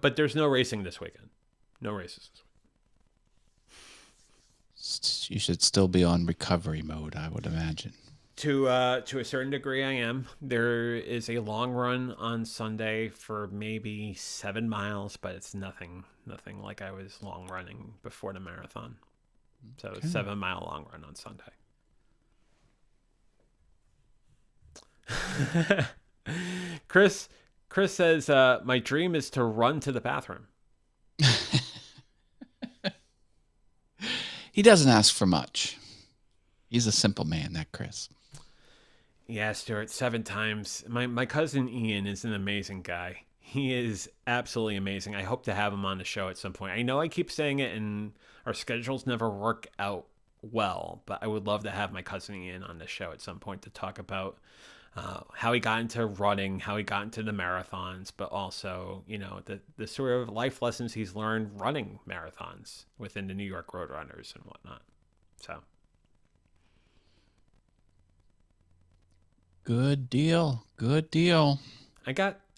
But there's no racing this weekend. No races this week. You should still be on recovery mode, I would imagine. To a certain degree, I am. There is a long run on Sunday for maybe 7 miles, but it's nothing like I was long running before the marathon. So Okay. 7 mile long run on Sunday. Chris says, my dream is to run to the bathroom. He doesn't ask for much. He's a simple man, that Chris. Yeah, Stuart, 7 times. My cousin Ian is an amazing guy. He is absolutely amazing. I hope to have him on the show at some point. I know I keep saying it and our schedules never work out well, but I would love to have my cousin Ian on the show at some point to talk about how he got into running, how he got into the marathons, but also, the sort of life lessons he's learned running marathons within the New York Roadrunners and whatnot. So. Good deal.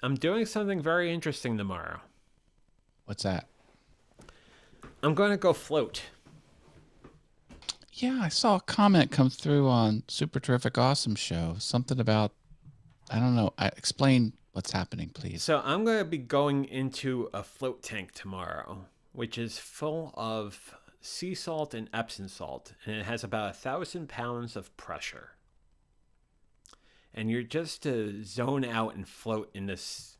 I'm doing something very interesting tomorrow. What's that? I'm going to go float. Yeah, I saw a comment come through on Super Terrific Awesome Show. Something about, I don't know. Explain what's happening, please. So I'm going to be going into a float tank tomorrow, which is full of sea salt and Epsom salt, and it has about 1,000 pounds of pressure. And you're just to zone out and float in this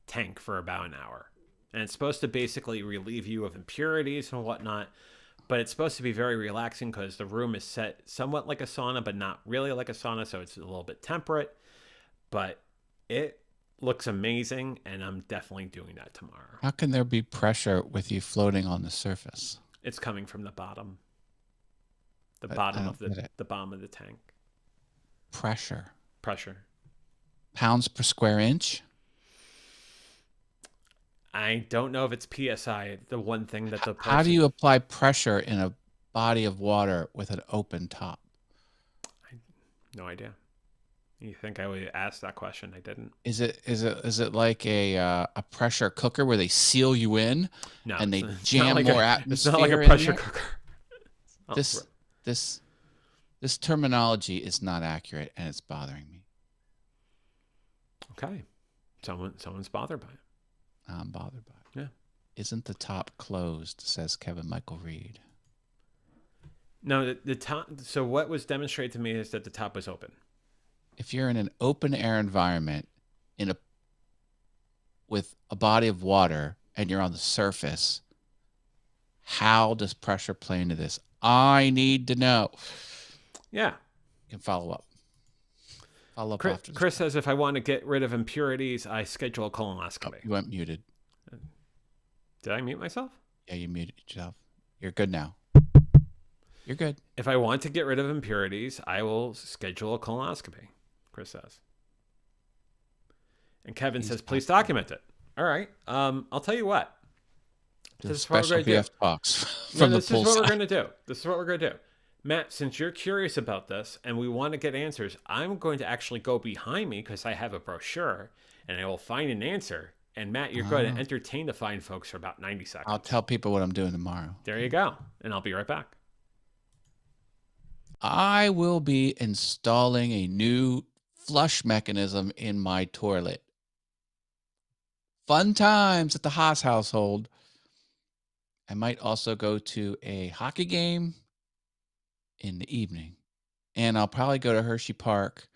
tank for about an hour. And it's supposed to basically relieve you of impurities and whatnot. But it's supposed to be very relaxing because the room is set somewhat like a sauna, but not really like a sauna. So it's a little bit temperate. But it looks amazing. And I'm definitely doing that tomorrow. How can there be pressure with you floating on the surface? It's coming from the bottom. The bottom of the tank. pressure? Pressure. Pounds per square inch? I don't know if it's PSI, the one thing that the person... How do you apply pressure in a body of water with an open top? No idea. You think I would ask that question? I didn't. Is it like a pressure cooker where they seal you in No, and they it's jam not like more It's atmosphere? not like a in pressure there? cooker. Oh, This terminology is not accurate, and it's bothering me. okay. Someone's bothered by it. I'm bothered by it. Yeah. Isn't the top closed? Says Kevin Michael Reed. No, the top. So what was demonstrated to me is that the top was open. If you're in an open air environment with a body of water and you're on the surface, how does pressure play into this? I need to know. Yeah. You can follow up. Chris says if I want to get rid of impurities, I schedule a colonoscopy. Oh, you went muted. Did I mute myself? Yeah, you muted yourself. You're good now. You're good. If I want to get rid of impurities, I will schedule a colonoscopy, Chris says. And Kevin says, please document it. All right. I'll tell you what. This is special BF talks from the pool side. This is what we're going to do. This is what we're going to do. Matt, since you're curious about this and we want to get answers, I'm going to actually go behind me because I have a brochure and I will find an answer. And Matt, you're going to entertain the fine folks for about 90 seconds. I'll tell people what I'm doing tomorrow. There you go. And I'll be right back. I will be installing a new flush mechanism in my toilet. Fun times at the Haas household. I might also go to a hockey game in the evening. And I'll probably go to Hershey Park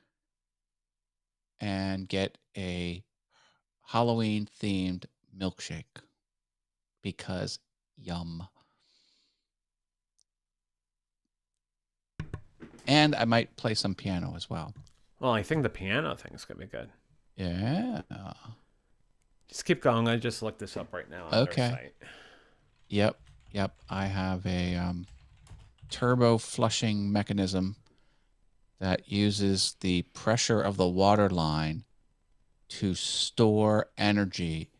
and get a Halloween-themed milkshake because yum. And I might play some piano as well. Well, I think the piano thing is going to be good. Yeah. Just keep going. I just looked this up right now on their site. Yep. I have a turbo flushing mechanism that uses the pressure of the water line to store energy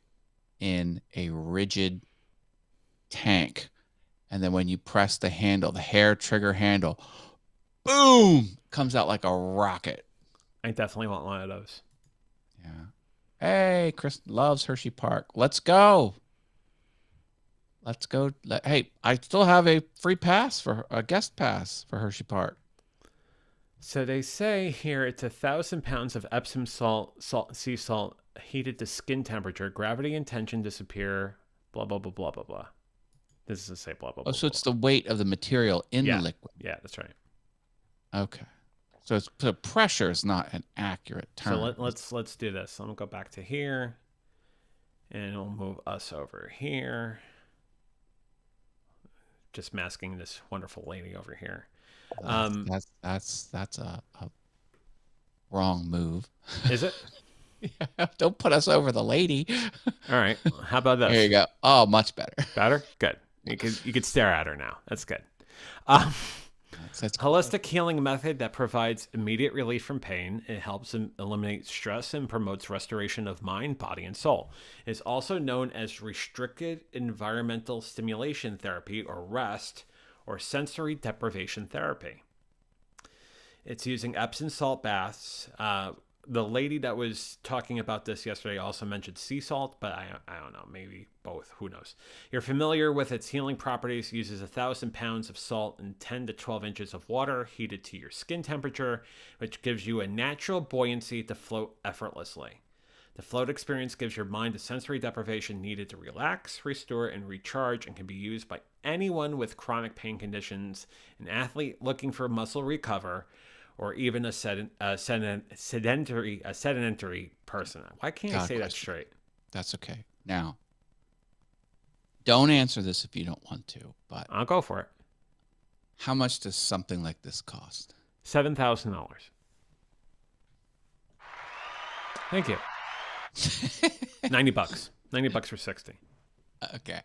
in a rigid tank. And then when you press the handle, the hair trigger handle, boom, comes out like a rocket. I definitely want one of those. Yeah. Hey, Chris loves Hershey Park. Let's go. Hey, I still have a free pass for a guest pass for Hershey Park. So they say here it's 1,000 pounds of Epsom sea salt heated to skin temperature. Gravity and tension disappear. Blah, blah, blah, blah, blah, blah. This doesn't say blah, blah, blah. Oh, so it's the weight of the material in the liquid. Yeah, that's right. Okay. So the pressure is not an accurate term. So let's do this. I'm going to go back to here. And we'll move us over here. Just masking this wonderful lady over here. That's a wrong move. Is it? Yeah, don't put us over the lady. All right. How about this? There you go. Oh, much better. Better? Good. You could stare at her now. That's good. That's holistic healing method that provides immediate relief from pain. It helps eliminate stress and promotes restoration of mind, body, and soul. It's also known as restricted environmental stimulation therapy, or REST, or sensory deprivation therapy. It's using Epsom salt baths. The lady that was talking about this yesterday also mentioned sea salt, but I don't know, maybe both, who knows. You're familiar with its healing properties. Uses 1,000 pounds of salt and 10 to 12 inches of water heated to your skin temperature, which gives you a natural buoyancy to float effortlessly. The float experience gives your mind the sensory deprivation needed to relax, restore, and recharge, and can be used by anyone with chronic pain conditions, an athlete looking for muscle recover, or even a sedentary person. Why can't I say that straight? That's okay. Now, don't answer this if you don't want to, but I'll go for it. How much does something like this cost? $7,000. Thank you. $90. $90 for 60. Okay.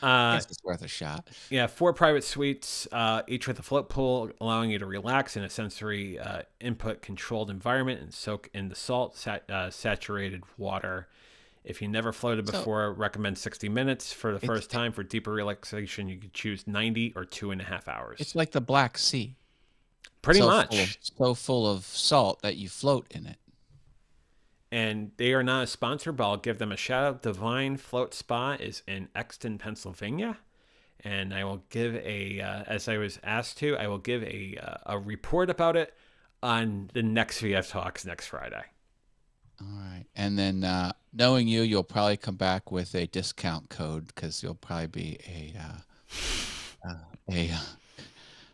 I guess it's worth a shot. Yeah, 4 private suites, each with a float pool, allowing you to relax in a sensory input controlled environment and soak in the saturated water. If you never floated before, recommend 60 minutes for the first time. For deeper relaxation, you could choose 90 or 2.5 hours. It's like the Black Sea. Pretty much. So full of salt that you float in it. And they are not a sponsor, but I'll give them a shout out. Divine Float Spa is in Exton, Pennsylvania. And I will give as I was asked to, I will give a report about it on the next VF Talks next Friday. All right. And then knowing you'll probably come back with a discount code because you'll probably be a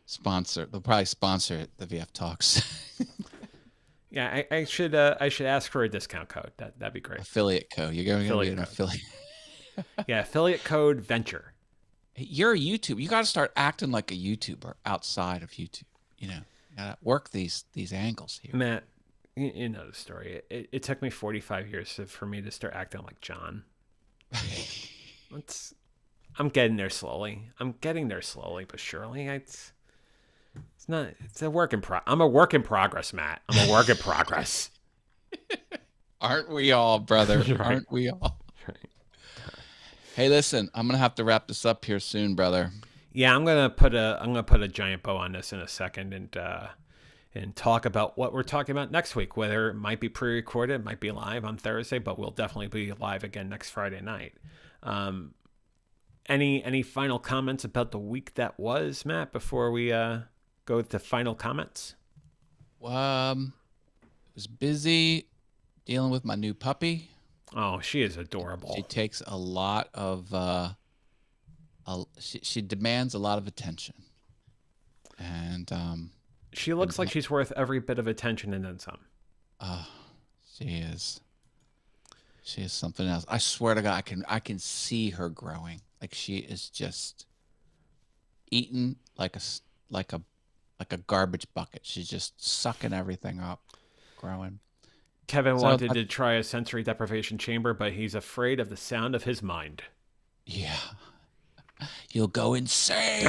sponsor. They'll probably sponsor the VF Talks. Yeah, I should ask for a discount code. That'd be great. Affiliate code. You're going to be an affiliate. Yeah, affiliate code Venture. You're a YouTuber. You got to start acting like a YouTuber outside of YouTube. You got to work these angles here. Matt, you know the story. It took me 45 years for me to start acting like John. I'm getting there slowly. But surely. It's a work in progress. I'm a work in progress, Matt. I'm a work in progress. Aren't we all, brother? Right. Aren't we all? Right. Hey, listen, I'm gonna have to wrap this up here soon, brother. Yeah, I'm gonna put a giant bow on this in a second and talk about what we're talking about next week. Whether it might be pre-recorded, it might be live on Thursday, but we'll definitely be live again next Friday night. Any final comments about the week that was, Matt? Before we go to final comments. It was busy dealing with my new puppy. Oh, she is adorable. She takes a lot of she demands a lot of attention. And she looks like she's worth every bit of attention and then some. She is something else. I swear to God, I can see her growing. Like she is just eating like a garbage bucket. She's just sucking everything up, growing. Kevin wanted to try a sensory deprivation chamber, but he's afraid of the sound of his mind. Yeah. You'll go insane.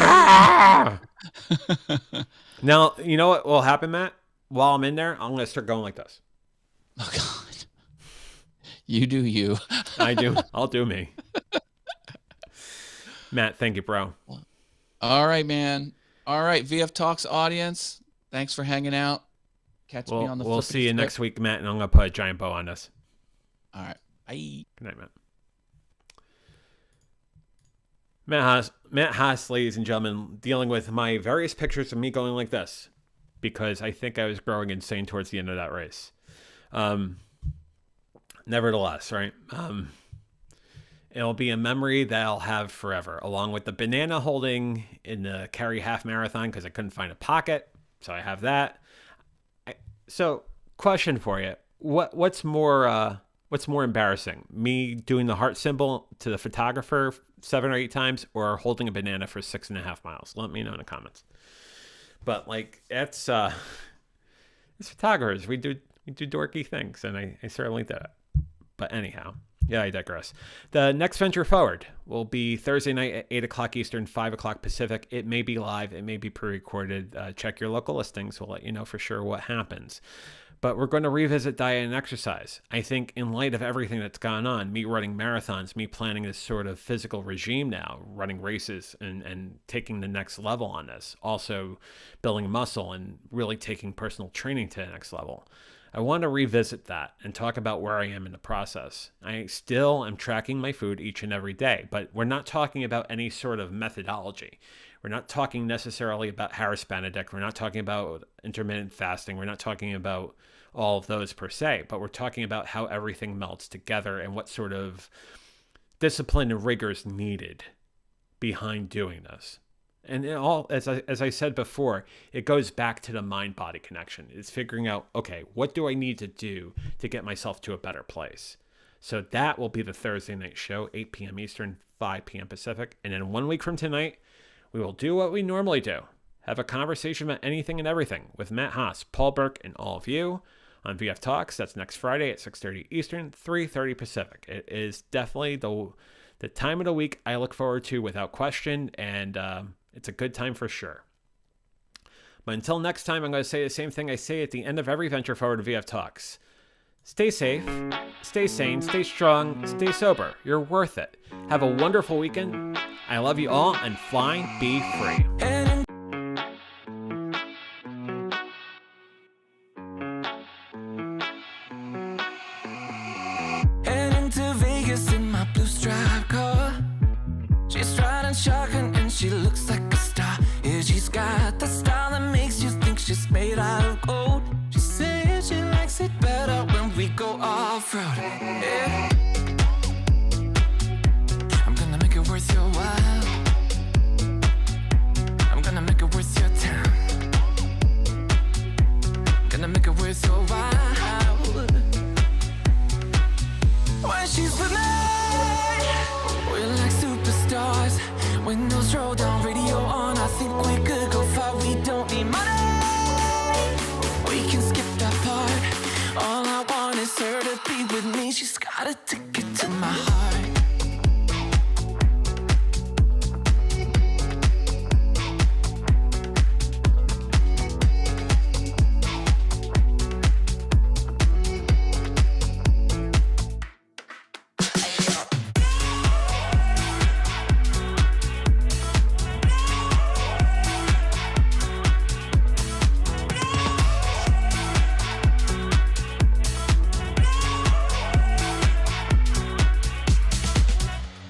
Now, you know what will happen, Matt? While I'm in there, I'm going to start going like this. Oh, God. You do you. I do. I'll do me. Matt, thank you, bro. All right, man. All right, VF Talks audience. Thanks for hanging out. Catch me on the We'll see you next week, Matt, and I'm going to put a giant bow on this. All right. Bye. Good night, Matt. Matt Haas, ladies and gentlemen, dealing with my various pictures of me going like this because I think I was growing insane towards the end of that race. Nevertheless, right? It'll be a memory that I'll have forever, along with the banana holding in the Cary half marathon because I couldn't find a pocket. So I have that. So, question for you: what's more embarrassing, me doing the heart symbol to the photographer 7 or 8 times, or holding a banana for 6.5 miles? Let me know in the comments. But like, it's photographers. We do dorky things, and I certainly did it. But anyhow, yeah, I digress. The next venture forward will be Thursday night at 8 o'clock Eastern, 5 o'clock Pacific. It may be live. It may be pre-recorded. Check your local listings. We'll let you know for sure what happens. But we're going to revisit diet and exercise. I think in light of everything that's gone on, me running marathons, me planning this sort of physical regime now, running races and taking the next level on this, also building muscle and really taking personal training to the next level. I want to revisit that and talk about where I am in the process. I still am tracking my food each and every day, but we're not talking about any sort of methodology. We're not talking necessarily about Harris Benedict. We're not talking about intermittent fasting. We're not talking about all of those per se, but we're talking about how everything melts together and what sort of discipline and rigor is needed behind doing this. And it all, as I said before, it goes back to the mind-body connection. It's figuring out, okay, what do I need to do to get myself to a better place? So that will be the Thursday night show, 8 p.m. Eastern, 5 p.m. Pacific. And then 1 week from tonight, we will do what we normally do. Have a conversation about anything and everything with Matt Haas, Paul Burke, and all of you on VF Talks. That's next Friday at 6:30 Eastern, 3:30 Pacific. It is definitely the time of the week I look forward to without question, and it's a good time for sure. But until next time, I'm going to say the same thing I say at the end of every Venture Forward VF Talks. Stay safe, stay sane, stay strong, stay sober. You're worth it. Have a wonderful weekend. I love you all, and fly, be free. Heading to Vegas in my blue stripe car. She's riding shotgun and she looks like a star. Yeah, she's got the style that makes you think she's made out of gold. She says she likes it better when we go off-road. Yeah. I'm gonna make it worth your while. I'm gonna make it worth your time. Gonna make it worth your while. When she's with me, we're like superstars. Windows roll down, radio on. I think we could go far. We don't need money. We can skip that part. All I want is her to be with me. She's got a ticket to my heart.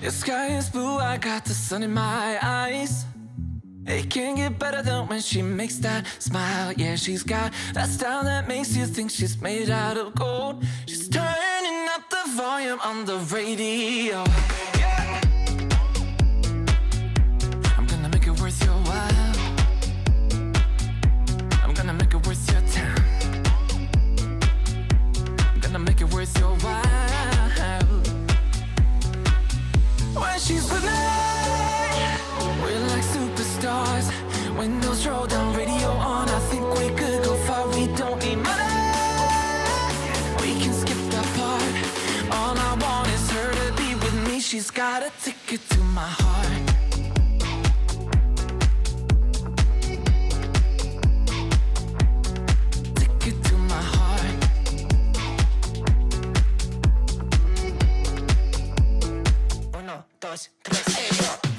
The sky is blue, I got the sun in my eyes. It can't get better than when she makes that smile. Yeah, she's got that style that makes you think she's made out of gold. She's turning up the volume on the radio. Yeah. I'm gonna make it worth your while. I'm gonna make it worth your time. I'm gonna make it worth your while. When she's with me, we're like superstars. Windows roll down, radio on. I think we could go far. We don't need money. We can skip that part. All I want is her to be with me. She's got a ticket to my heart. Ticket to my heart. 1, 2, 3, 4